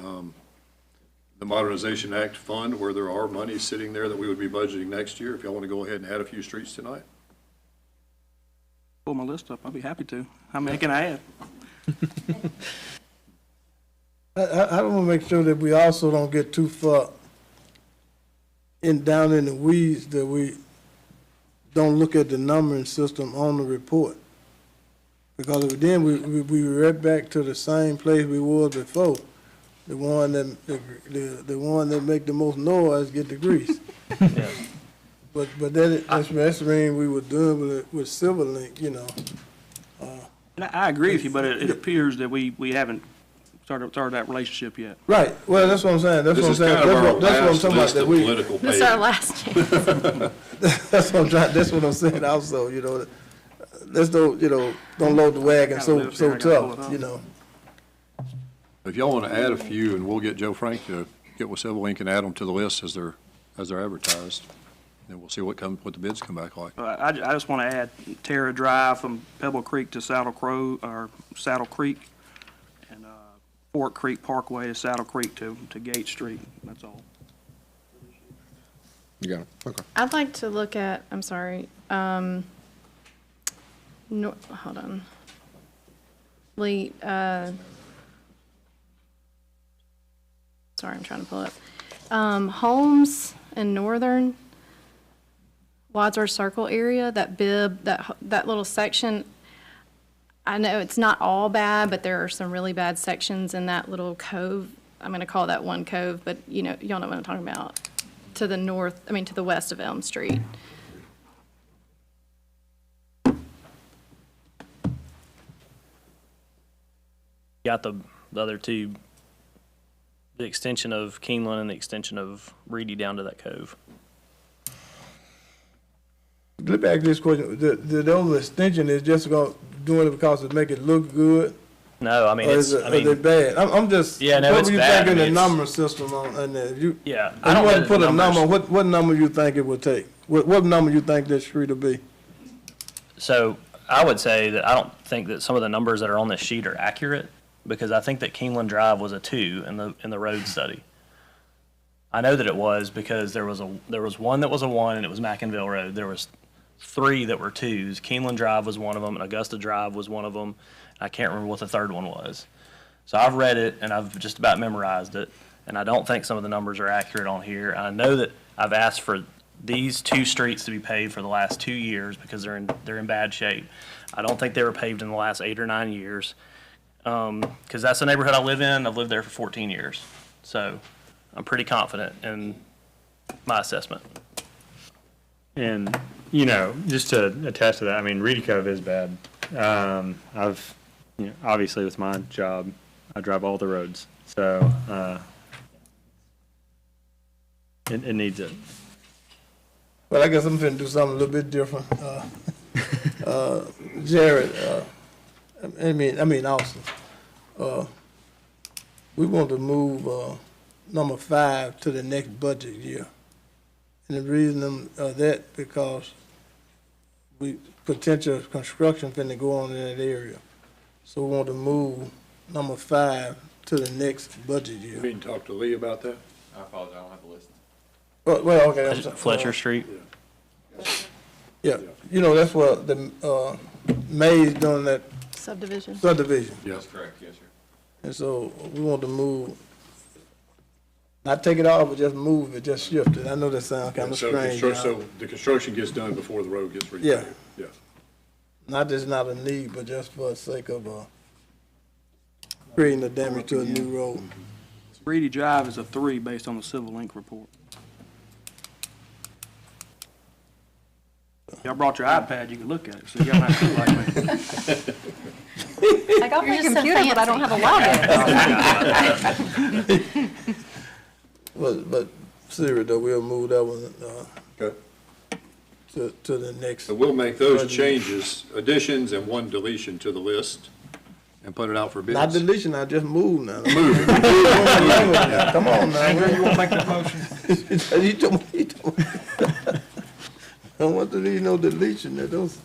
Modernization Act fund, where there are monies sitting there that we would be budgeting next year. If y'all want to go ahead and add a few streets tonight. Pull my list up. I'll be happy to. How many can I add? I want to make sure that we also don't get too far down in the weeds, that we don't look at the numbering system on the report. Because then we right back to the same place we were before. The one that make the most noise get the grease. Yeah. But that's the mean we were doing with Silverlink, And I agree with you, but it appears that we haven't started that relationship yet. Right. Well, that's what I'm saying. That's what I'm saying. That's what I'm talking about. That we. This is our last chance. That's what I'm trying. That's what I'm saying. Also, let's don't load the wagon so tough. If y'all want to add a few, and we'll get Joe Frank to get with Silverlink and add them to the list as they're advertised, and we'll see what the bids come back like. I just want to add Terra Drive from Pebble Creek to Saddle Creek, and Fort Creek Parkway to Saddle Creek to Gate Street. That's all. You got it, okay. I'd like to look at, I'm sorry, hold on. Lee, sorry, I'm trying to pull it up. Holmes and Northern, Wadsworth Circle area, that bib, that little section, I know it's not all bad, but there are some really bad sections in that little cove. I'm gonna call that one cove, but y'all know what I'm talking about. To the north, to the west of Elm Street. Got the other two, the extension of Keeneland and the extension of Reedy down to that cove. Let me ask this question, the only extension is just doing it because it make it look good? No, I mean, Or it's, is I mean, it bad? I'm just, Yeah, no, what it's were you bad. thinking I the mean, number system on there? yeah, If I you don't want know to put the a number, numbers. what number you think it would take? What number you think this street will be? So I would say that I don't think that some of the numbers that are on this sheet are accurate, because I think that Keeneland Drive was a 2 in the road study. I know that it was because there was one that was a 1 and it was Mackinville Road. There was 3 that were 2s. Keeneland Drive was one of them and Augusta Drive was one of them. I can't remember what the third one was. So I've read it and I've just about memorized it, and I don't think some of the numbers are accurate on here. And I know that I've asked for these 2 streets to be paved for the last 2 years because they're in bad shape. I don't think they were paved in the last 8 or 9 years, because that's the neighborhood I live in. I've lived there for 14 years. So I'm pretty confident in my assessment. And, just to attest to that, Reedy Cove is bad. I've, obviously with my job, I drive all the roads. So, it needs it. Well, I guess I'm finna do something a little bit different. Jared, Austin, we want to move, number 5 to the next budget year. And the reason that because potential construction finna go on in that area. So we want to move number 5 to the next budget year. You need to talk to Lee about that? I apologize, I don't have the list. Well, okay. I'm sorry. Fletcher Street. Yeah, that's what the, May's doing that Subdivision. subdivision. Yes. Correct, yes, sir. And so we want to move, not take it off, but just move it, just shift it. I know that sounds kind of strange. So the construction gets done before the road gets repaved? Yeah. Yeah. Not just not a need, but just for the sake of, creating the damage to a new road. Reedy Drive is a 3 based on the Civil Link report. Y'all brought your iPad, you can look at it, so y'all not like me. I got my You're just so computer, but I don't have a login. But seriously though, we'll move that one, Okay. to the next. So we'll make those changes, additions and 1 deletion to the list and put it out for bids. Not deletion, I just move now. Move. Come on now. You want to make that motion? He told me. I don't want to leave no deletion there, those.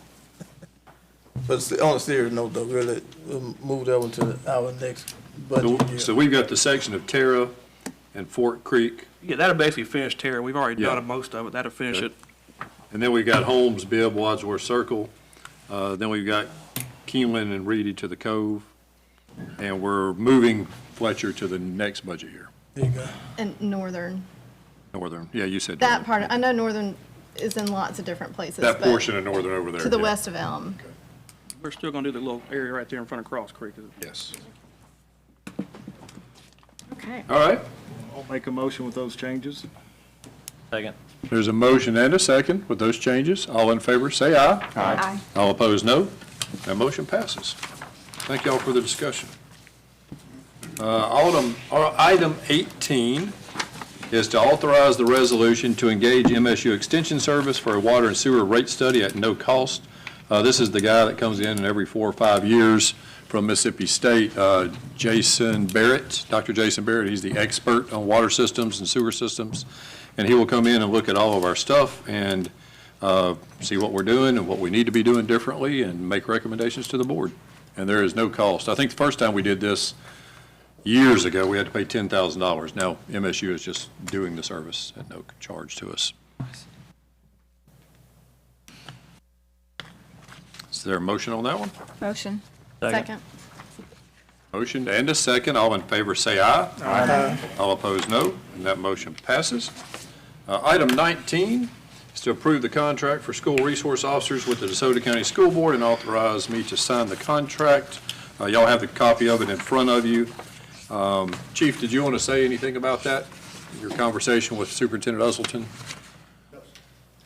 But on a serious note though, really, we'll move that one to our next budget year. So we've got the section of Terra and Fort Creek, Yeah, that'll basically finish Terry. We've already Yeah. done most of it. That'll finish Okay. it. and then we've got Holmes, Bibb, Wadsworth Circle. Then we've got Keeneland and Reedy to the Cove. And we're moving Fletcher to the next budget year. There you go. And Northern. Northern, yeah, you said. That Northern. part, I know Northern is in lots of different places. That but portion of Northern over there. to the yeah. west of Elm. We're still gonna do the little area right there in front of Cross Creek. Yes. Okay. All right. I'll make a motion with those changes. Second. There's a motion and a second with those changes. All in favor, say aye. Aye. All opposed, no. That motion passes. Thank you all for the discussion. Item 18 is to authorize the resolution to engage MSU Extension Service for a water and sewer rate study at no cost. This is the guy that comes in every 4 or 5 years from Mississippi State, Jason Barrett, Dr. Jason Barrett. He's the expert on water systems and sewer systems. And he will come in and look at all of our stuff and see what we're doing and what we need to be doing differently and make recommendations to the board. And there is no cost. I think the first time we did this years ago, we had to pay $10,000. Now MSU is just doing the service at no charge to us. Is there a motion on that one? Motion. Second. Motion and a second. All in favor say aye. Aye. All opposed, no. And that motion passes. Item 19 is to approve the contract for school resource officers with the DeSoto County School Board and authorize me to sign the contract. Y'all have the copy of it in front of you. Chief, did you want to say anything about that? Your conversation with Superintendent Usleton?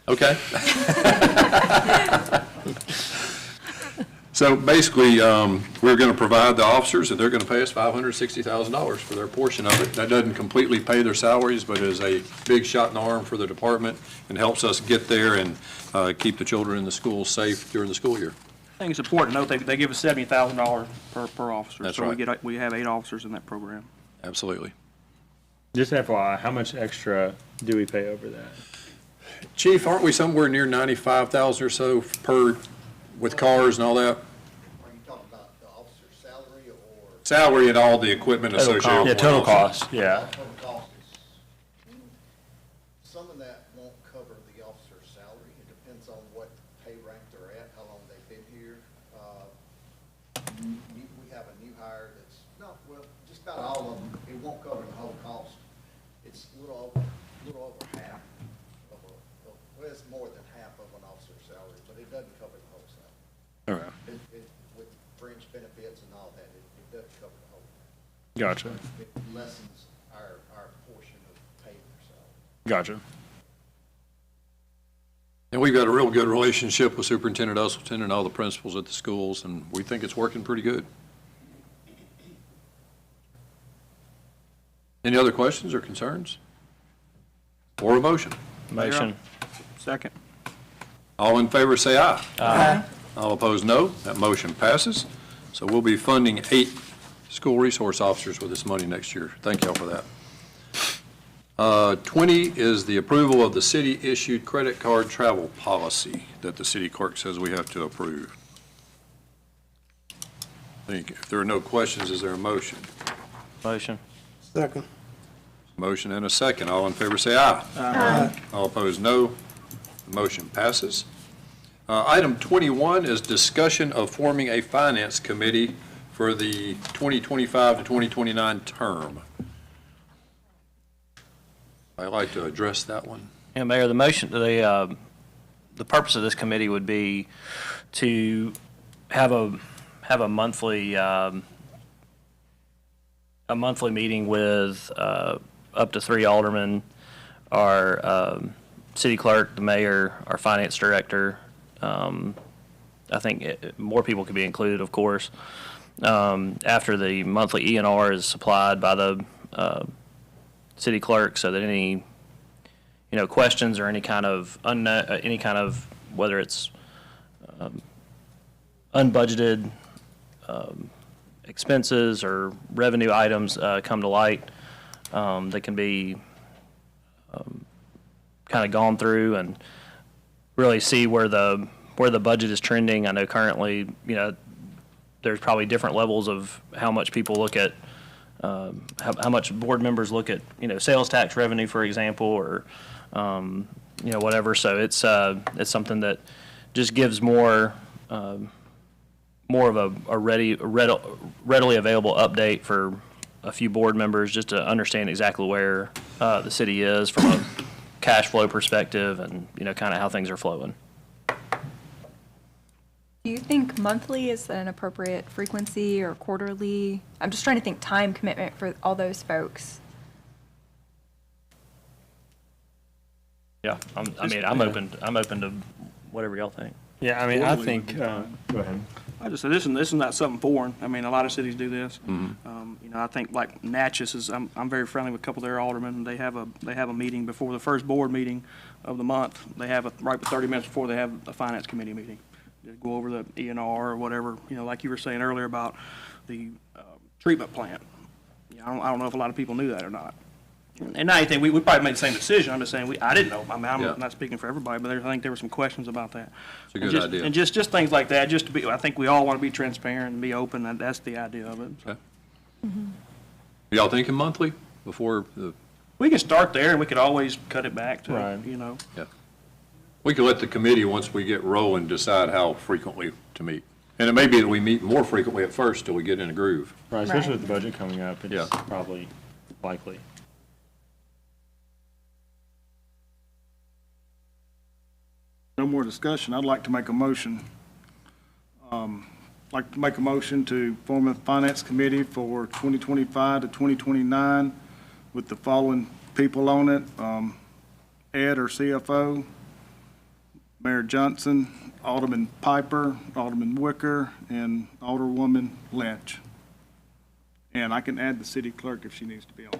Okay. So basically, we're going to provide the officers, and they're going to pay us $560,000 for their portion of it. That doesn't completely pay their salaries, but is a big shot in the arm for the department and helps us get there and keep the children in the schools safe during the school year. I think it's important to note they give us $70,000 per officer. That's so right. we have 8 officers in that program. Absolutely. Just FYI, how much extra do we pay over that? Chief, aren't we somewhere near 95,000 or so per, with cars and all that? Are you talking about the officer's salary or? Salary and all the equipment associated with Yeah, one total officer. cost, yeah. Total cost is, some of that won't cover the officer's salary. It depends on what pay rank they're at, how long they've been here. We have a new hire that's, just about all of them. It won't cover the whole cost. It's a little over half of well, it's more than half of an officer's salary, but it doesn't cover the whole salary. All right. With fringe benefits and all that, it doesn't cover the whole. Gotcha, It lessens our portion of paying their salary. gotcha. And we've got a real good relationship with Superintendent Usleton and all the principals at the schools, and we think it's working pretty good. Any other questions or concerns? Or a motion? Motion. Second. All in favor say aye. Aye. All opposed, no. That motion passes. So we'll be funding 8 school resource officers with this money next year. Thank y'all for that. 20 is the approval of the city-issued credit card travel policy that the city clerk says we have to approve. I think if there are no questions, is there a motion? Motion. Second. Motion and a second. All in favor say aye. Aye. All opposed, no. The motion passes. Item 21 is discussion of forming a finance committee for the 2025 to 2029 term. I'd like to address that one. Yeah, Mayor, the purpose of this committee would be to have a monthly meeting with up to 3 aldermen, our city clerk, the mayor, our finance director. I think more people could be included, of course. After the monthly E&R is supplied by the city clerk, so that any questions or any kind of whether it's unbudgeted expenses or revenue items come to light, that can be kind of gone through and really see where the budget is trending. I know currently, there's probably different levels of how much people look at, how much board members look at, sales tax revenue, for example, or whatever. So it's something that just gives more of a readily available update for a few board members, just to understand exactly where the city is from a cash flow perspective and, kind of how things are flowing. Do you think monthly is an appropriate frequency or quarterly? I'm just trying to think time commitment for all those folks. Yeah, I'm open to whatever y'all think. Yeah, I mean, I think, go ahead. I just said, this is not something foreign. I mean, a lot of cities do this. I think like Natchez is, I'm very friendly with a couple of their aldermen. They have a meeting before the first board meeting of the month. They have right 30 minutes before they have a finance committee meeting. They go over the E&R or whatever, like you were saying earlier about the treatment plant. I don't know if a lot of people knew that or not. And not anything, we probably made the same decision. I'm just saying, I didn't know. I mean, I'm not speaking for everybody, but I think there were some questions about that. It's a good idea. And just things like that, just to be, I think we all want to be transparent and be open, and that's the idea of it. Okay. Y'all thinking monthly before the? We can start there, and we could always cut it back to, Right. you know. Yeah. We could let the committee, once we get rolling, decide how frequently to meet. And it may be that we meet more frequently at first till we get in a groove. Right, especially with the budget coming up, it's Yeah. probably likely. No more discussion. I'd like to make a motion. Like to make a motion to form a finance committee for 2025 to 2029 with the following people on it. Ed, our CFO, Mayor Johnson, Alderman Piper, Alderman Wicker, and Alderwoman Lynch. And I can add the city clerk if she needs to be on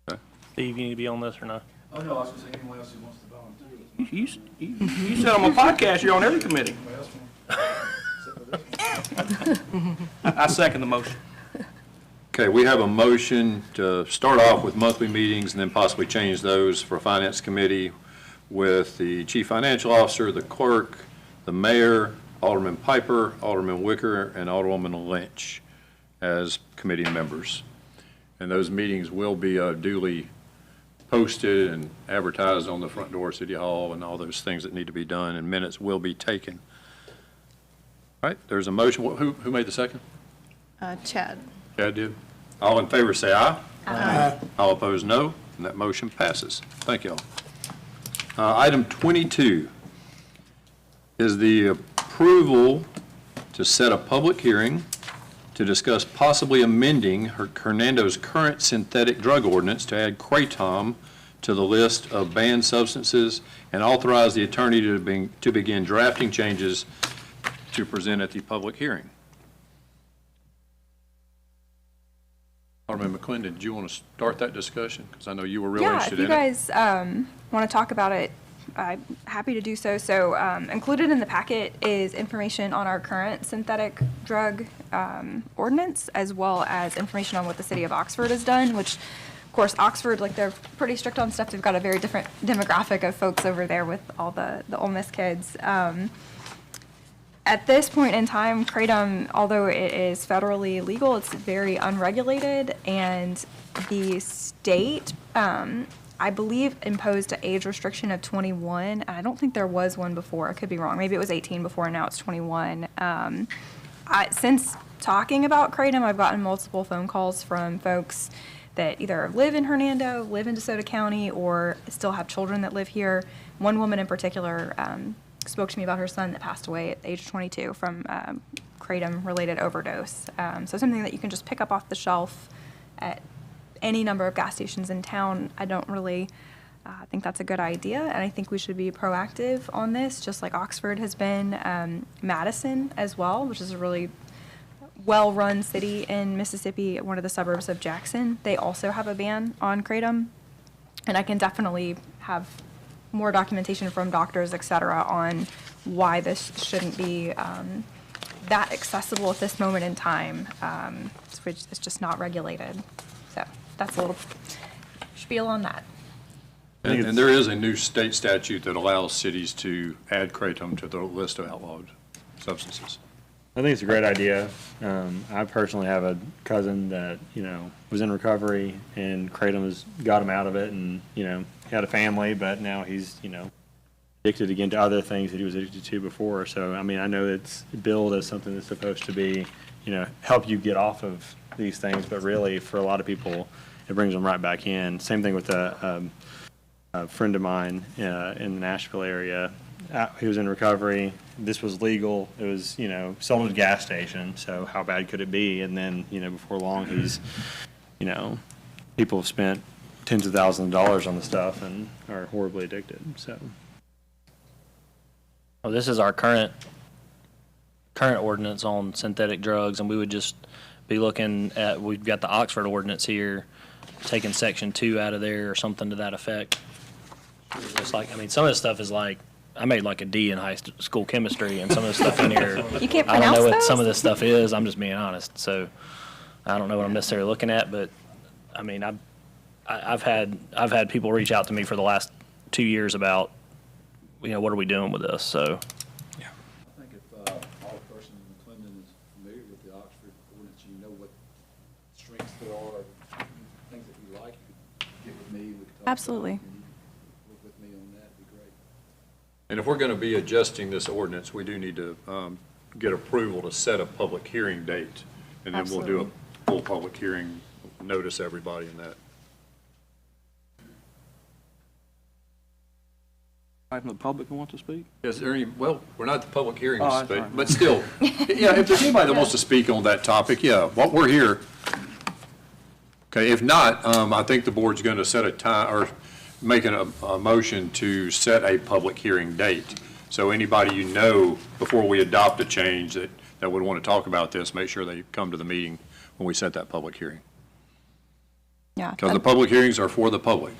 there. Steve, you need to be on this or not? Oh, no, I was going to say anyone else who wants to volunteer. You said on my podcast, you're on every committee. I second the motion. Okay, we have a motion to start off with monthly meetings and then possibly change those for a finance committee with the chief financial officer, the clerk, the mayor, Alderman Piper, Alderman Wicker, and Alderwoman Lynch as committee members. And those meetings will be duly posted and advertised on the front door of City Hall and all those things that need to be done, and minutes will be taken. All right, there's a motion. Who made the second? Chad. Chad did. All in favor say aye. Aye. All opposed, no. And that motion passes. Thank you all. Item 22 is the approval to set a public hearing to discuss possibly amending Hernando's current synthetic drug ordinance to add kratom to the list of banned substances and authorize the attorney to begin drafting changes to present at the public hearing. Alderman McClendon, did you want to start that discussion? Because I know you were real interested in it. Yeah, if you guys want to talk about it, I'm happy to do so. So included in the packet is information on our current synthetic drug ordinance, as well as information on what the city of Oxford has done, which, of course, Oxford, like, they're pretty strict on stuff. They've got a very different demographic of folks over there with all the Ole Miss kids. At this point in time, kratom, although it is federally legal, it's very unregulated, and the state, I believe, imposed an age restriction of 21. I don't think there was one before. I could be wrong. Maybe it was 18 before, and now it's 21. Since talking about kratom, I've gotten multiple phone calls from folks that either live in Hernando, live in DeSoto County, or still have children that live here. One woman in particular spoke to me about her son that passed away at age 22 from kratom-related overdose. So something that you can just pick up off the shelf at any number of gas stations in town. I don't really think that's a good idea, and I think we should be proactive on this, just like Oxford has been. Madison as well, which is a really well-run city in Mississippi, one of the suburbs of Jackson. They also have a ban on kratom, and I can definitely have more documentation from doctors, et cetera, on why this shouldn't be that accessible at this moment in time, which is just not regulated. So that's a little spiel on that. And there is a new state statute that allows cities to add kratom to the list of outlawed substances. I think it's a great idea. I personally have a cousin that, was in recovery, and kratom has got him out of it, and, he had a family, but now he's, addicted again to other things that he was addicted to before. So, I mean, I know it's billed as something that's supposed to be, help you get off of these things, but really, for a lot of people, it brings them right back in. Same thing with a friend of mine in the Nashville area. He was in recovery. This was legal. It was, sold at a gas station. So how bad could it be? And then, before long, he's, people have spent tens of thousands of dollars on the stuff and are horribly addicted. So. Well, this is our current ordinance on synthetic drugs, and we would just be looking at, we've got the Oxford ordinance here, taking section 2 out of there or something to that effect. It's like, some of this stuff is like, I made like a D in high school chemistry, and some of the stuff in here, You can't I don't know pronounce what those? some of this stuff is. I'm just being honest. So I don't know what I'm necessarily looking at, but I've had people reach out to me for the last 2 years about, what are we doing with this? So. I think if Alderperson McClendon is familiar with the Oxford ordinance, what strengths there are Absolutely. Work with me on that, it'd be great. And if we're going to be adjusting this ordinance, we do need to get approval to set a public hearing date. And then we'll do a full public hearing, notice everybody in that. From the public who wants to speak? Is there any, well, we're not the public hearing Oh, to that's speak, fine. but still, yeah, if there's anybody that wants to speak on that topic, yeah, what we're here. Okay, if not, I think the board's going to set a time, or making a motion to set a public hearing date. So anybody you know, before we adopt a change that would want to talk about this, make sure they come to the meeting when we set that public hearing. Yeah. Because the public hearings are for the public.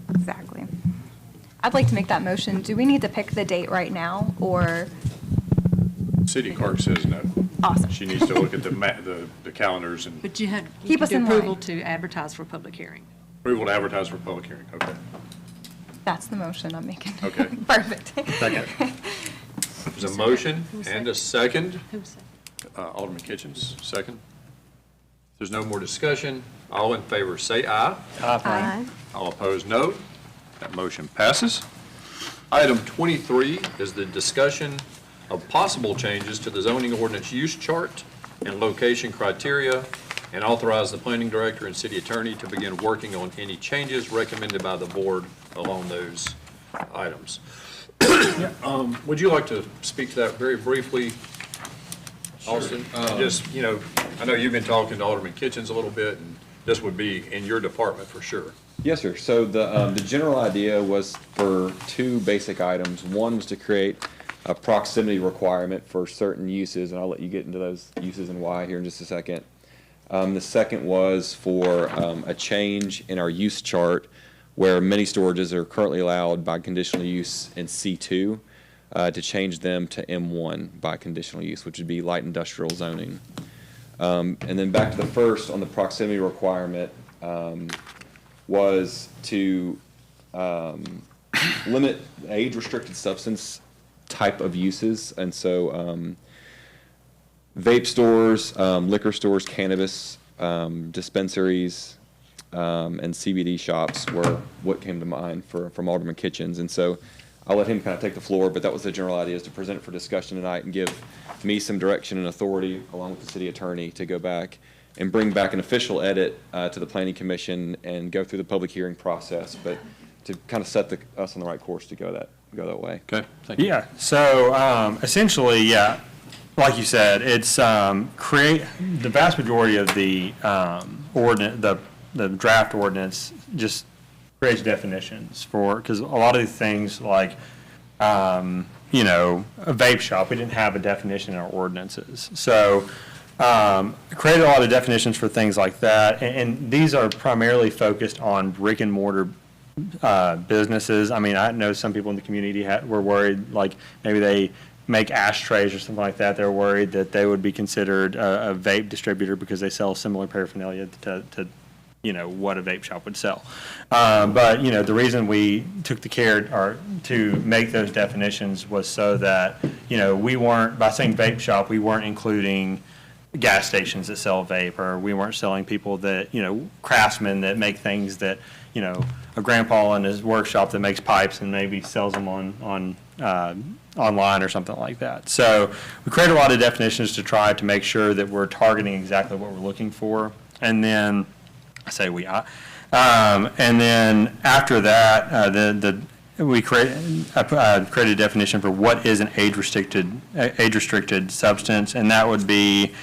Exactly. I'd like to make that motion. Do we need to pick the date right now, or? City clerk says no. Awesome. She needs to look at the calendars and But you Keep us do in approval line. to advertise for public hearing. approval to advertise for public hearing. Okay. That's the motion I'm making. Okay. Perfect. Second. There's a motion and a second. Who's that? Alderman Kitchens, second. If there's no more discussion, all in favor say aye. Aye. All opposed, no. That motion passes. Item 23 is the discussion of possible changes to the zoning ordinance use chart and location criteria, and authorize the planning director and city attorney to begin working on any changes recommended by the board along those items. Would you like to speak to that very briefly, Austin? Just, I know you've been talking to Alderman Kitchens a little bit, and this would be in your department for sure. Yes, sir. So the general idea was for two basic items. One was to create a proximity requirement for certain uses, and I'll let you get into those uses and why here in just a second. The second was for a change in our use chart where mini storages are currently allowed by conditional use in C2 to change them to M1 by conditional use, which would be light industrial zoning. And then back to the first on the proximity requirement, was to limit age-restricted substance type of uses. And so vape stores, liquor stores, cannabis dispensaries, and CBD shops were what came to mind from Alderman Kitchens. And so I'll let him kind of take the floor, but that was the general idea, is to present it for discussion tonight and give me some direction and authority, along with the city attorney, to go back and bring back an official edit to the Planning Commission and go through the public hearing process, but to kind of set us on the right course to go that way. Okay, thank you. Yeah, so essentially, yeah, like you said, it's create, the vast majority of the ordinance, the draft ordinance just creates definitions for, because a lot of these things like, a vape shop, we didn't have a definition in our ordinances. So created a lot of definitions for things like that, and these are primarily focused on brick and mortar businesses. I mean, I know some people in the community were worried, like maybe they make ashtrays or something like that. They're worried that they would be considered a vape distributor because they sell similar paraphernalia to what a vape shop would sell. But the reason we took the care to make those definitions was so that, we weren't, by saying vape shop, we weren't including gas stations that sell vape, or we weren't selling people that, craftsmen that make things that, a grandpa in his workshop that makes pipes and maybe sells them on online or something like that. So we created a lot of definitions to try to make sure that we're targeting exactly what we're looking for. And then, and then after that, we created a definition for what is an age-restricted substance, and that would be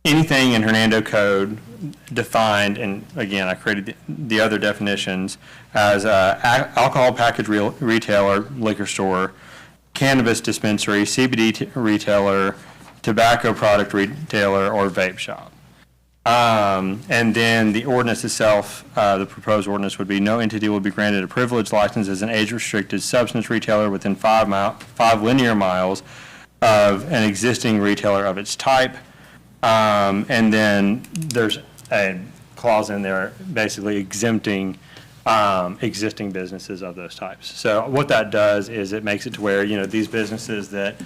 anything in Hernando code defined, and again, I created the other definitions as alcohol package retailer, liquor store, cannabis dispensary, CBD retailer, tobacco product retailer, or vape shop. And then the ordinance itself, the proposed ordinance would be no entity will be granted a privileged license as an age-restricted substance retailer within 5 linear miles of an existing retailer of its type. And then there's a clause in there basically exempting existing businesses of those types. So what that does is it makes it to where, these businesses that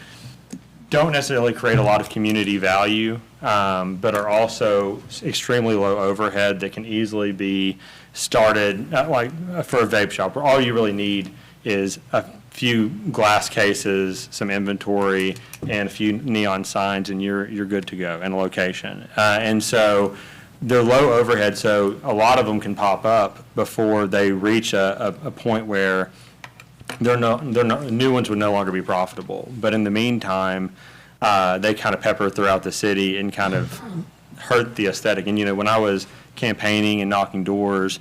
don't necessarily create a lot of community value, but are also extremely low overhead that can easily be started, like for a vape shop, where all you really need is a few glass cases, some inventory, and a few neon signs, and you're good to go, and a location. And so they're low overhead, so a lot of them can pop up before they reach a point where new ones would no longer be profitable. But in the meantime, they kind of pepper throughout the city and kind of hurt the aesthetic. And, you know, when I was campaigning and knocking doors,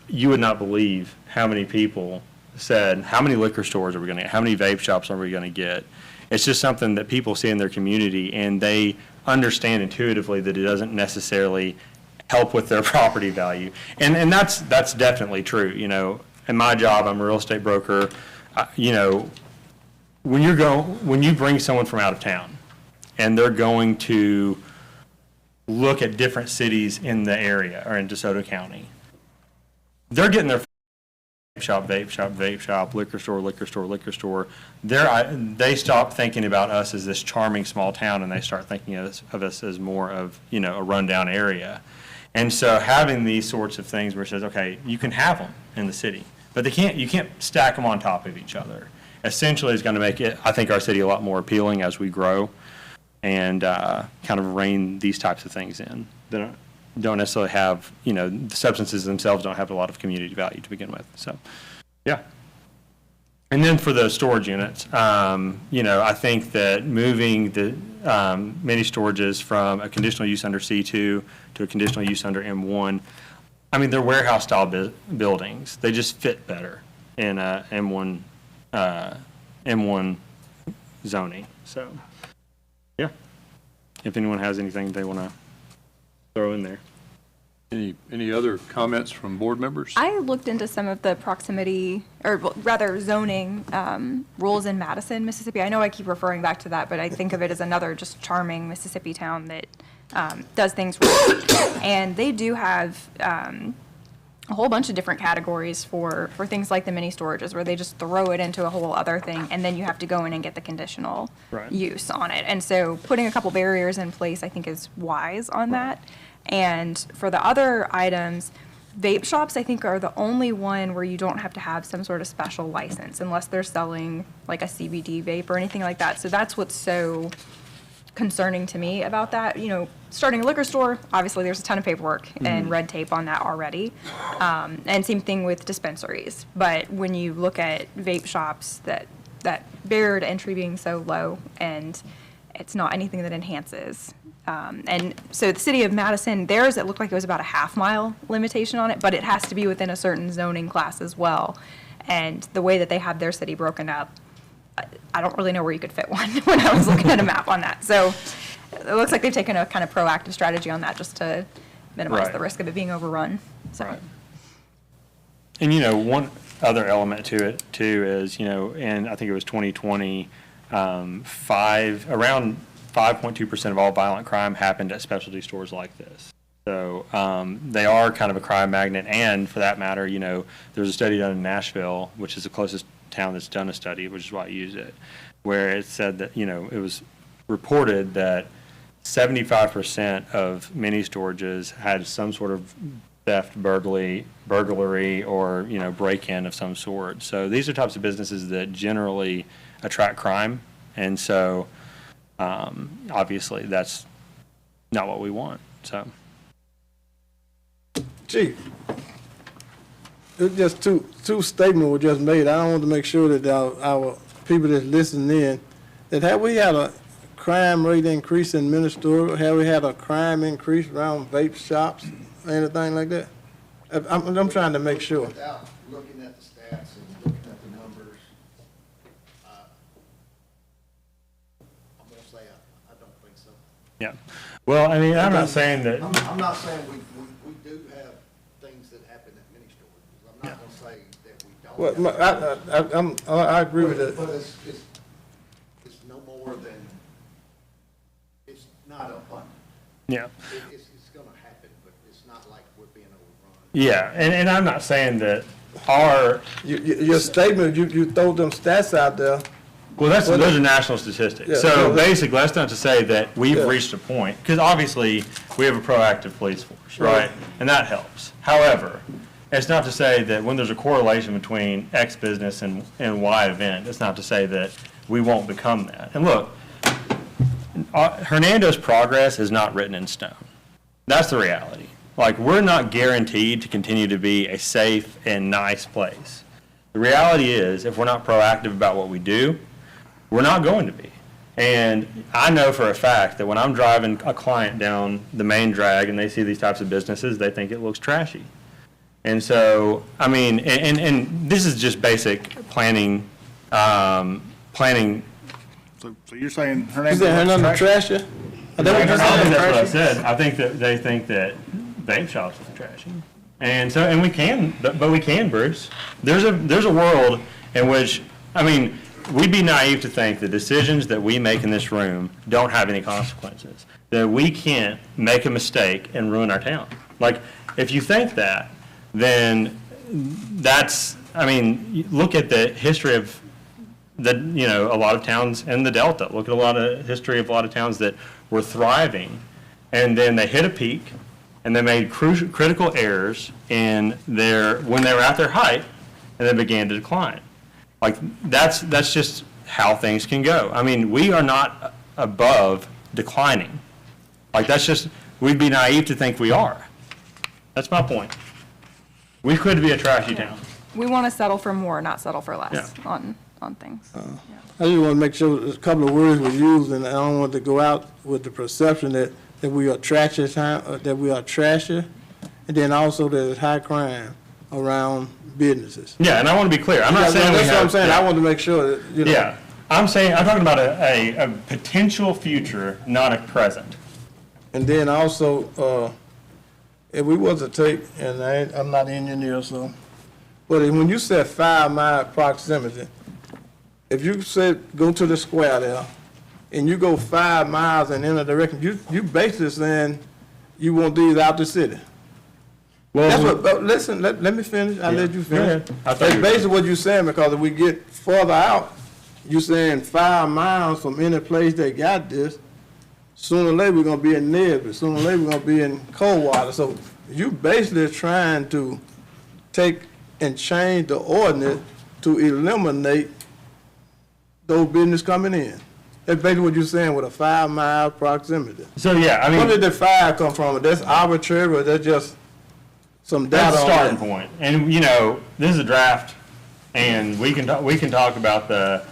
you would not believe how many people said, how many liquor stores are we going to get? How many vape shops are we going to get? It's just something that people see in their community, and they understand intuitively that it doesn't necessarily help with their property value. And that's definitely true. You know, in my job, I'm a real estate broker. You know, when you bring someone from out of town and they're going to look at different cities in the area or in DeSoto County, they're getting their vape shop, liquor store. They stop thinking about us as this charming small town, and they start thinking of us as more of, you know, a rundown area. And so having these sorts of things where it says, okay, you can have them in the city, but you can't stack them on top of each other. Essentially, is going to make it, I think, our city a lot more appealing as we grow, and kind of rein these types of things in. They don't necessarily have, you know, the substances themselves don't have a lot of community value to begin with. So, yeah. And then for the storage units, you know, I think that moving the mini storages from a conditional use under C2 to a conditional use under M1, I mean, they're warehouse style buildings. They just fit better in M1 zoning. So, yeah. If anyone has anything they want to throw in there. Any other comments from board members? I looked into some of the proximity, or rather zoning rules in Madison, Mississippi. I know I keep referring back to that, but I think of it as another just charming Mississippi town that does things right. And they do have a whole bunch of different categories for things like the mini storages, where they just throw it into a whole other thing, and then you have to go in and get the conditional use on it. And so putting a couple barriers in place, I think, is wise on that. And for the other items, vape shops, I think, are the only one where you don't have to have some sort of special license unless they're selling like a CBD vape or anything like that. So that's what's so concerning to me about that. You know, starting a liquor store, obviously there's a ton of paperwork and red tape on that already. And same thing with dispensaries. But when you look at vape shops, that barrier to entry being so low, and it's not anything that enhances. And so the city of Madison, theirs, it looked like it was about a half-mile limitation on it, but it has to be within a certain zoning class as well. And the way that they have their city broken up, I don't really know where you could fit one when I was looking at a map on that. So it looks like they've taken a kind of proactive strategy on that just to minimize the risk of it being overrun. So. Right. And, you know, one other element to it, too, is, you know, and I think it was 2020, around 5.2% of all violent crime happened at specialty stores like this. So they are kind of a crime magnet. And for that matter, you know, there's a study done in Nashville, which is the closest town that's done a study, which is why I use it, where it said that, you know, it was reported that 75% of mini storages had some sort of theft, burglary, or, you know, break-in of some sort. So these are types of businesses that generally attract crime. And so obviously that's not what we want. So, Chief, it's just two statements were just made. I want to make sure that our people that's listening in, that have we had a crime rate increase in mini store? Have we had a crime increase around vape shops, anything like that? I'm trying to make sure. Without looking at the stats and looking at the numbers, I'm going to say I don't think so. yeah. Well, I mean, I'm not saying that. I'm not saying we do have things that happen at mini stores. I'm not going to say that we don't. Well, I agree with that. But it's no more than, it's not abundant. Yeah. It's going to happen, but it's not like we're being overrun. Yeah, and I'm not saying that Your statement, you throw them stats out there, Well, those are national statistics. Yeah. So basically, that's not to say that we've reached a point, because obviously, we have a proactive police force, right? And that helps. However, it's not to say that when there's a correlation between X business and Y event, it's not to say that we won't become that. And look, Hernando's progress is not written in stone. That's the reality. Like, we're not guaranteed to continue to be a safe and nice place. The reality is, if we're not proactive about what we do, we're not going to be. And I know for a fact that when I'm driving a client down the main drag and they see these types of businesses, they think it looks trashy. And so, I mean, and this is just basic planning, planning. So you're saying Is Hernando? that Hernando trasher? I don't think that's what I said. I think that they think that vape shops are trashy. And so, and we can, but we can, Bruce. There's a world in which, I mean, we'd be naive to think the decisions that we make in this room don't have any consequences. That we can't make a mistake and ruin our town. Like, if you think that, then that's, I mean, look at the history of a lot of towns in the Delta. Look at a lot of history of a lot of towns that were thriving, and then they hit a peak, and they made critical errors when they were at their height, and they began to decline. Like, that's just how things can go. I mean, we are not above declining. Like, we'd be naive to think we are. That's my point. We could be a trashy town. We want to settle for more, not settle for less Yeah. on things. I just want to make sure a couple of words were used, and I don't want to go out with the perception that we are trashy town, that we are trashy, and then also there's high crime around businesses. Yeah, and I want to be clear. I'm not saying we have. That's what I'm saying. I want to make sure that, Yeah, I'm talking about a potential future, not a present. And then also, if we was to take, and I'm not an engineer, so, but when you said 5 mile proximity, if you said go to the square there, and you go 5 miles in any direction, you basically saying you want these out the city. Well, That's what, but listen, let me finish, I'll let you Go finish. ahead. I thought That's you were basically what you're saying, because if we get further out, you're saying 5 miles from any place they got this, sooner or later we're gonna be in Nesbit, sooner or later we're gonna be in Coldwater. So you basically trying to take and change the ordinance to eliminate those business coming in. That's basically what you're saying with a 5 mile proximity. So, yeah, I mean. Where did the 5 come from? That's arbitrary, or that's just some data That's a on starting that? point. And, this is a draft, and we can talk about the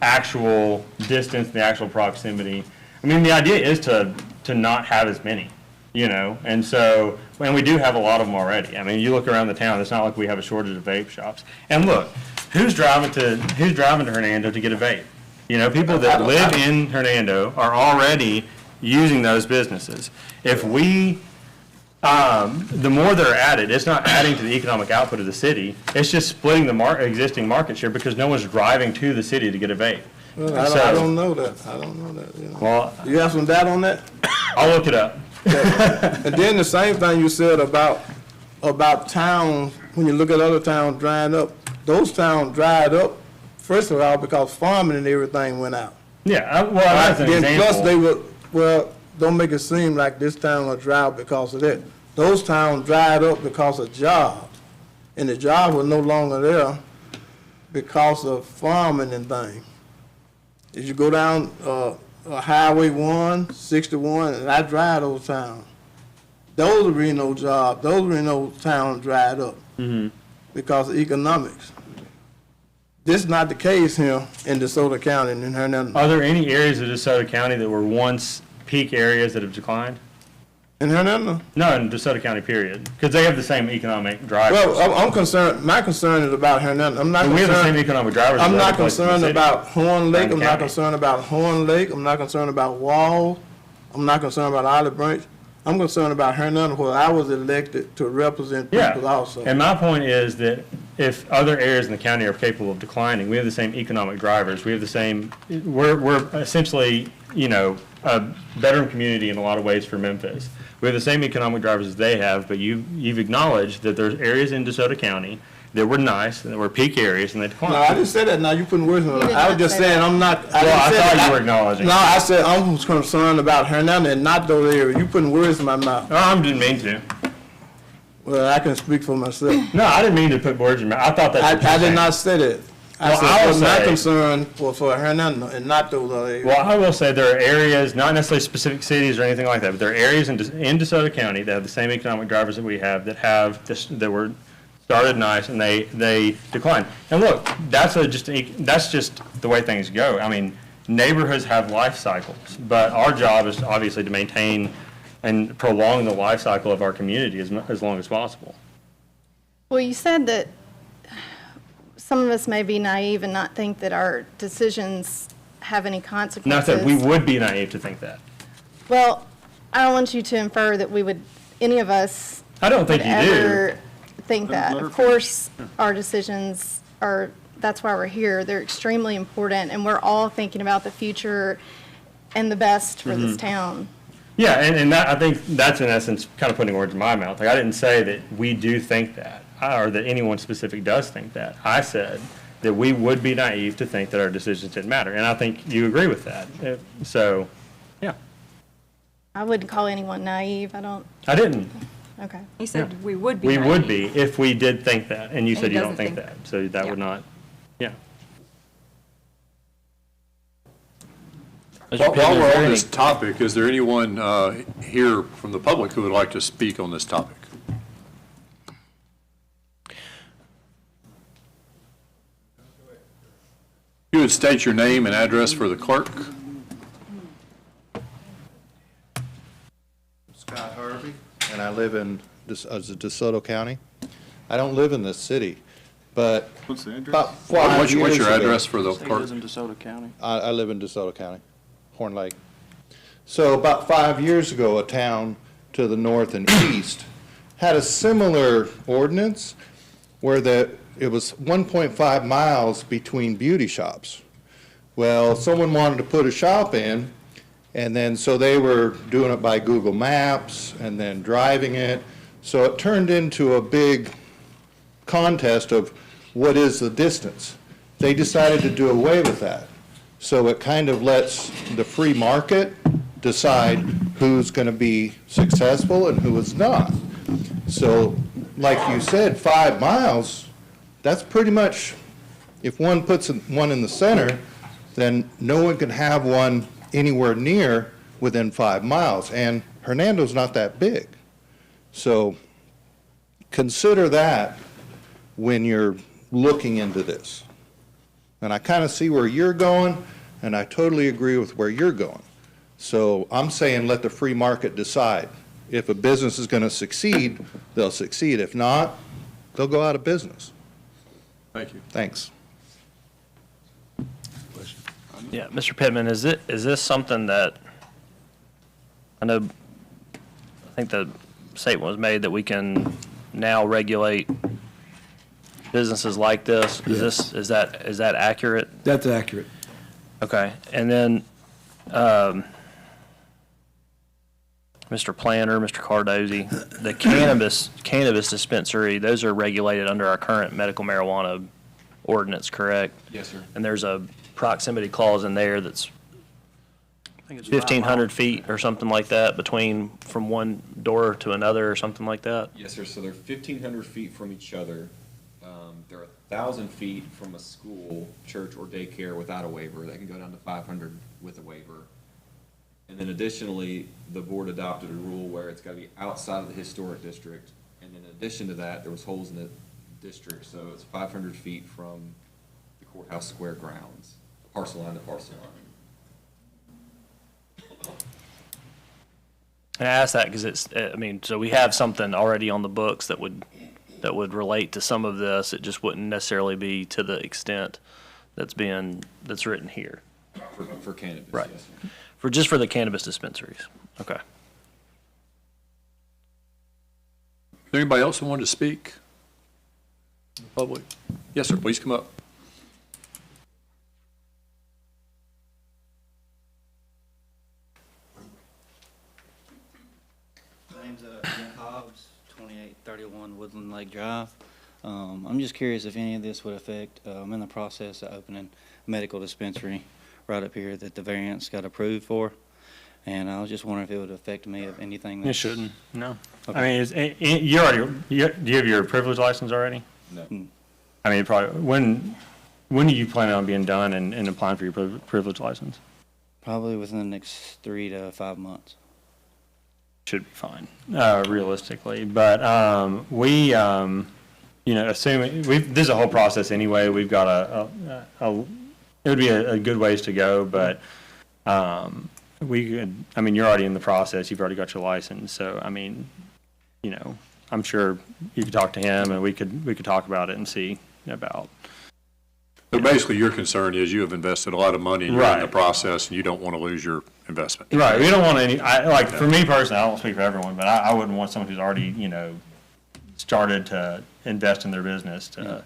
actual distance, the actual proximity. I mean, the idea is to not have as many, and so, and we do have a lot of them already. I mean, you look around the town, it's not like we have a shortage of vape shops. And look, who's driving to Hernando to get a vape? People that live in Hernando are already using those businesses. If we, the more they're added, it's not adding to the economic output of the city, it's just splitting the existing market share because no one's driving to the city to get a vape. Well, I don't know that. I don't know that. Well, You have some data on that? I'll look it up. And then the same thing you said about towns, when you look at other towns drying up, those towns dried up, first of all, because farming and everything went out. Yeah, that's an Then example. plus they were, don't make it seem like this town will dry up because of that. Those towns dried up because of jobs, and the job was no longer there because of farming and things. If you go down Highway 1, 61, and I drive those towns, those are really no jobs. Those are no towns dried up because of economics. This is not the case here in DeSoto County and in Hernando. Are there any areas of DeSoto County that were once peak areas that have declined? In Hernando? No, in DeSoto County, period. Because they have the same economic drivers. Well, I'm concerned, my concern is about Hernando. I'm not We have the same concerned, economic drivers. as I'm not other places in the concerned city. about Horn Lake. Around I'm the not county. concerned about Horn Lake. I'm not concerned about Walls. I'm not concerned about Olive Branch. I'm concerned about Hernando, where I was elected to represent people Yeah, also. and my point is that if other areas in the county are capable of declining, we have the same economic drivers. We have the same, we're essentially, a bedroom community in a lot of ways for Memphis. We have the same economic drivers as they have, but you've acknowledged that there's areas in DeSoto County that were nice, and that were peak areas, and they declined. No, I didn't say that. Now you putting words in my You mouth. did I was not just say saying, that. I'm not. Well, I didn't say thought that. you were acknowledging. No, I said I'm concerned about Hernando and not those areas. You putting words in my mouth. Oh, I didn't mean to. Well, I can speak for myself. No, I didn't mean to put words in your mouth. I thought that's what you were I did saying. not say that. I Well, said I will what's my say- concern for Hernando and not those other areas. Well, I will say there are areas, not necessarily specific cities or anything like that, but there are areas in DeSoto County that have the same economic drivers that we have, that have this, that were started nice and they declined. And look, that's just the way things go. I mean, neighborhoods have life cycles, but our job is obviously to maintain and prolong the life cycle of our community as long as possible. Well, you said that some of us may be naive and not think that our decisions have any consequences. Not that we would be naive to think that. Well, I don't want you to infer that we would, any of us I don't think would you do. ever think that. Of course, our decisions are, that's why we're here. They're extremely important, and we're all thinking about the future and the best for this town. Yeah, and that, I think that's in essence kind of putting words in my mouth. Like, I didn't say that we do think that, or that anyone specific does think that. I said that we would be naive to think that our decisions didn't matter, and I think you agree with that. So, yeah. I wouldn't call anyone naive. I don't, I didn't. okay. He said we would be We would naive. be if we did think that, and you And said he you don't doesn't think think- that. So that Yeah. would not, yeah. While we're on this topic, is there anyone here from the public who would like to speak on this topic? You would state your name and address for the clerk. Scott Harvey, and I live in DeSoto County. I don't live in this city, but What's the address? about 5 What's years your ago- address for the He clerk? lives in DeSoto County. I live in DeSoto County, Horn Lake. So about 5 years ago, a town to the north and east had a similar ordinance where it was 1.5 miles between beauty shops. Well, someone wanted to put a shop in, and then so they were doing it by Google Maps and then driving it. So it turned into a big contest of what is the distance. They decided to do away with that. So it kind of lets the free market decide who's going to be successful and who is not. So, like you said, 5 miles, that's pretty much, if one puts one in the center, then no one can have one anywhere near within 5 miles. And Hernando's not that big. So consider that when you're looking into this. And I kind of see where you're going, and I totally agree with where you're going. So I'm saying let the free market decide. If a business is going to succeed, they'll succeed. If not, they'll go out of business. Thank you. Thanks. Yeah, Mr. Pittman, is this something that, I know, I think the statement was made that we can now regulate businesses like this? Is that accurate? That's accurate. Okay, and then, Mr. Planner, Mr. Cardozy, the cannabis dispensary, those are regulated under our current medical marijuana ordinance, correct? Yes, sir. And there's a proximity clause in there that's I think it's 5 1,500 miles. feet or something like that from one door to another or something like that? Yes, sir. So they're 1,500 feet from each other. They're 1,000 feet from a school, church, or daycare without a waiver. They can go down to 500 with a waiver. And then additionally, the board adopted a rule where it's got to be outside of the historic district. And in addition to that, there was holes in the district, so it's 500 feet from the courthouse square grounds, parcel line to parcel line. And I ask that because so we have something already on the books that would relate to some of this. It just wouldn't necessarily be to the extent that's written here. For cannabis, Right. yes, sir. For the cannabis dispensaries. Okay. Is there anybody else who wanted to speak? In the public? Yes, sir, please come up. My name's Jim Hobbs, 2831 Woodland Lake Drive. I'm just curious if any of this would affect, I'm in the process of opening a medical dispensary right up here that the variance got approved for. And I was just wondering if it would affect me of anything. It that's- shouldn't, no. Okay. I mean, you already, do you have your privilege license already? No. I mean, probably, when do you plan on being done and applying for your privilege license? Probably within the next 3 to 5 months. Should be fine, realistically. But assuming, this is a whole process anyway. We've got it would be a good ways to go, but you're already in the process. You've already got your license. So, I mean, I'm sure you could talk to him and we could talk about it and see about. But basically, your concern is you have invested a lot of money and you're in the process and you don't want to lose your investment. Right. We don't want for me personally, I don't speak for everyone, but I wouldn't want someone who's already, started to invest in their business to,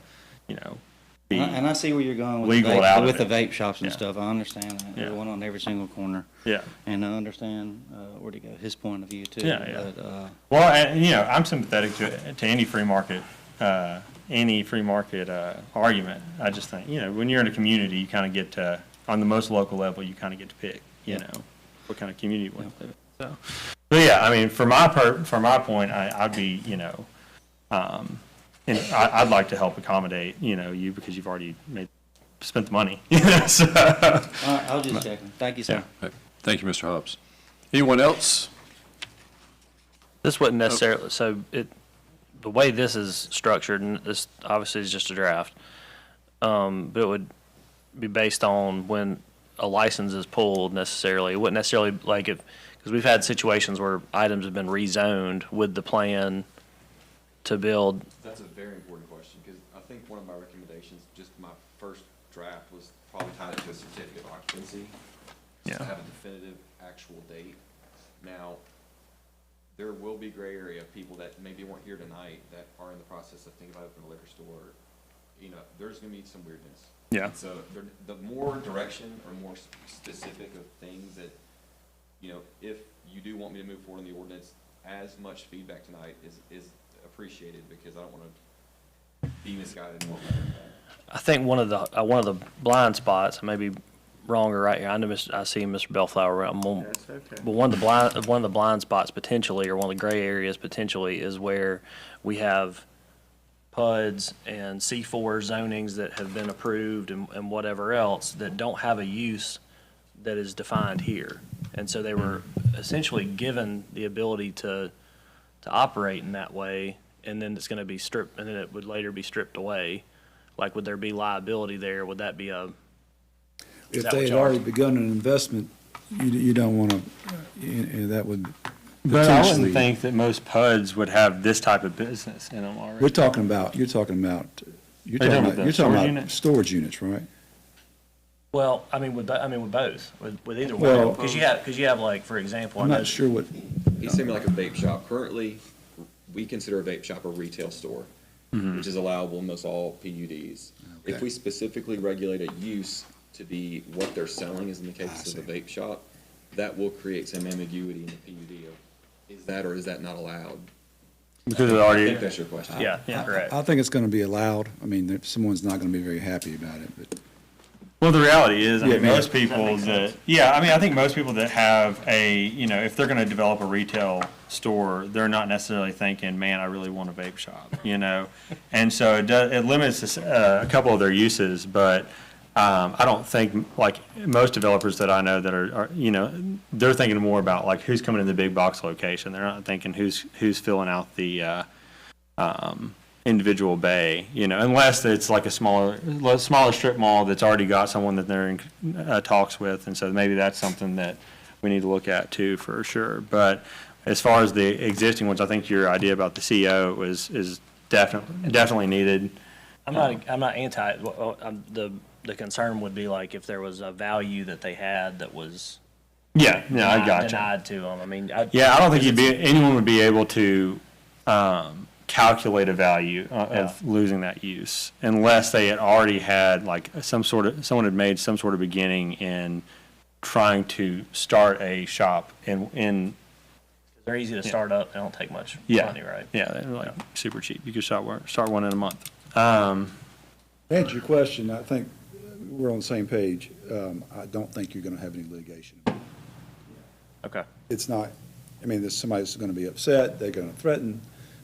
be And I see where you're going with legal the out vape, of with the it. vape shops and Yeah. stuff. I understand that. Yeah. There's one on every single corner. Yeah. And I understand where to go, his point of view too. Yeah, yeah. But, Well, and, I'm sympathetic to any free market, argument. I just think, when you're in a community, you kind of get to, on the most local level, you kind of get to pick, what kind of community you want to live in. So, but yeah, I mean, for my point, I'd be, and I'd like to help accommodate, you because you've already spent the money. So, all right, I'll just check him. Thank you, sir. Yeah. Thank you, Mr. Hobbs. Anyone else? This wouldn't necessarily, the way this is structured, and this obviously is just a draft, but it would be based on when a license is pulled necessarily. It wouldn't necessarily, because we've had situations where items have been rezoned with the plan to build. That's a very important question, because I think one of my recommendations, just my first draft, was probably tied to a certificate of occupancy. Yeah. To have a definitive actual date. Now, there will be gray area of people that maybe weren't here tonight that are in the process of thinking about opening a liquor store. There's gonna be some weirdness. Yeah. And so the more direction or more specific of things that, if you do want me to move forward in the ordinance, as much feedback tonight is appreciated, because I don't want to be misguided in one way or another. I think one of the blind spots, I may be wrong or right here. I know I see Mr. Bellflower around. But one of the blind spots potentially, or one of the gray areas potentially, is where we have PUDs and C4 zonings that have been approved and whatever else that don't have a use that is defined here. And so they were essentially given the ability to operate in that way, and then it's going to be stripped, and then it would later be stripped away. Like, would there be liability there? Would that be If they had already begun an investment, you don't want to, that would But I potentially. wouldn't think that most PUDs would have this type of business in them already. You're talking about storage units? storage units, right? Well, I mean, with both, with either Well- one, because you have like, for example, I'm not sure what, He's saying like a vape shop. Currently, we consider a vape shop a retail store, which is allowable in most all PUDs. If Okay. we specifically regulate a use to be what they're selling, as in the case of a vape shop, that will create some ambiguity in the PUD of, is that or is that not allowed? Because it I already, think that's your question. yeah, correct. I think it's going to be allowed. I mean, someone's not going to be very happy about it, but. well, the reality is, I Yeah, mean, man. most people I think most people that have if they're going to develop a retail store, they're not necessarily thinking, man, I really want a vape shop, and so it limits a couple of their uses, but I don't think, like most developers that I know that are they're thinking more about like who's coming in the big box location. They're not thinking who's filling out the individual bay, unless it's like a smaller strip mall that's already got someone that they're in talks with, and so maybe that's something that we need to look at too, for sure. But as far as the existing ones, I think your idea about the CO is definitely needed. I'm not anti it. The concern would be like if there was a value that they had that was I got you. denied to them. I mean, I don't think anyone would be able to calculate a value of losing that use unless they had already had like someone had made some sort of beginning in trying to start a shop in They're easy to start up. They don't take much Yeah. money, right? Yeah, they're like super cheap. You could start one in a month. To answer your question, I think we're on the same page. I don't think you're going to have any litigation. Okay. It's not, I mean, there's somebody's going to be upset, they're going to threaten,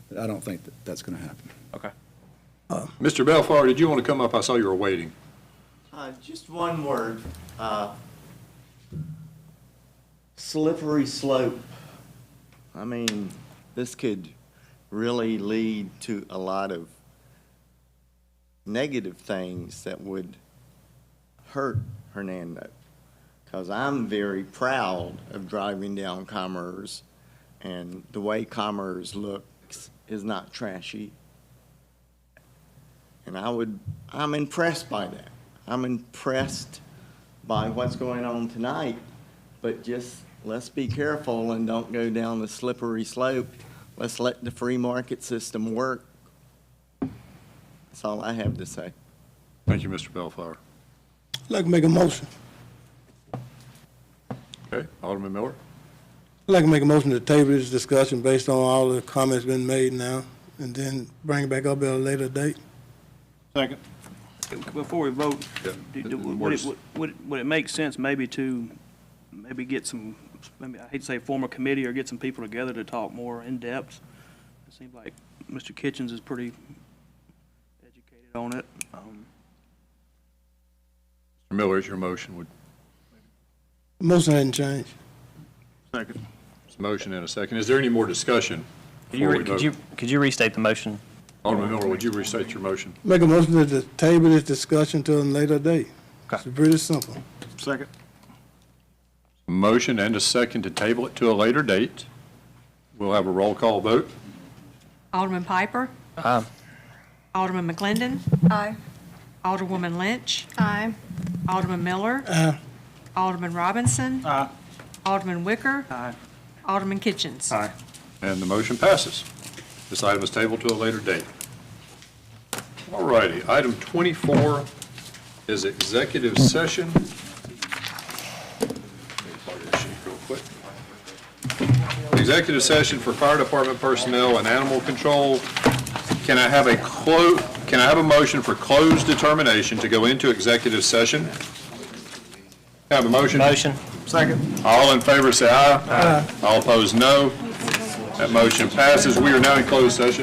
but I don't think that that's going to happen. Okay. Mr. Belfar, did you want to come up? I saw you were waiting. Just one word. Slippery slope. I mean, this could really lead to a lot of negative things that would hurt Hernando. Because I'm very proud of driving down Commerce, and the way Commerce looks is not trashy. And I'm impressed by that. I'm impressed by what's going on tonight, but just let's be careful and don't go down the slippery slope. Let's let the free market system work. That's all I have to say. Thank you, Mr. Belfar. I'd like to make a motion. Okay, Alderman Miller? I'd like to make a motion to table this discussion based on all the comments been made now, and then bring it back up at a later date. Second. Before we vote, Yeah. would it make sense maybe to get some, maybe, I hate to say form a committee or get some people together to talk more in depth? It seems like Mr. Kitchens is pretty educated on it. Mr. Miller, is your motion? Motion hadn't changed. Second. There's a motion and a second. Is there any more discussion? before we vote? Could you restate the motion? Alderman Miller, would you restate your motion? Make a motion to table this discussion to a later date. Okay. It's pretty simple. Second. Motion and a second to table it to a later date. We'll have a roll call vote. Alderman Piper. Aye. Alderman McClendon. Aye. Alderwoman Lynch. Aye. Alderman Miller. Aye. Alderman Robinson. Aye. Alderman Wicker. Aye. Alderman Kitchens. Aye. And the motion passes. This item is tabled to a later date. All righty, item 24 is executive session. Let me plug this sheet real quick. Executive session for fire department personnel and animal control. Can I have a motion for closed determination to go into executive session? Can I have a motion? Motion. Second. All in favor, say aye. Aye. All opposed, no. That motion passes. We are now in closed session.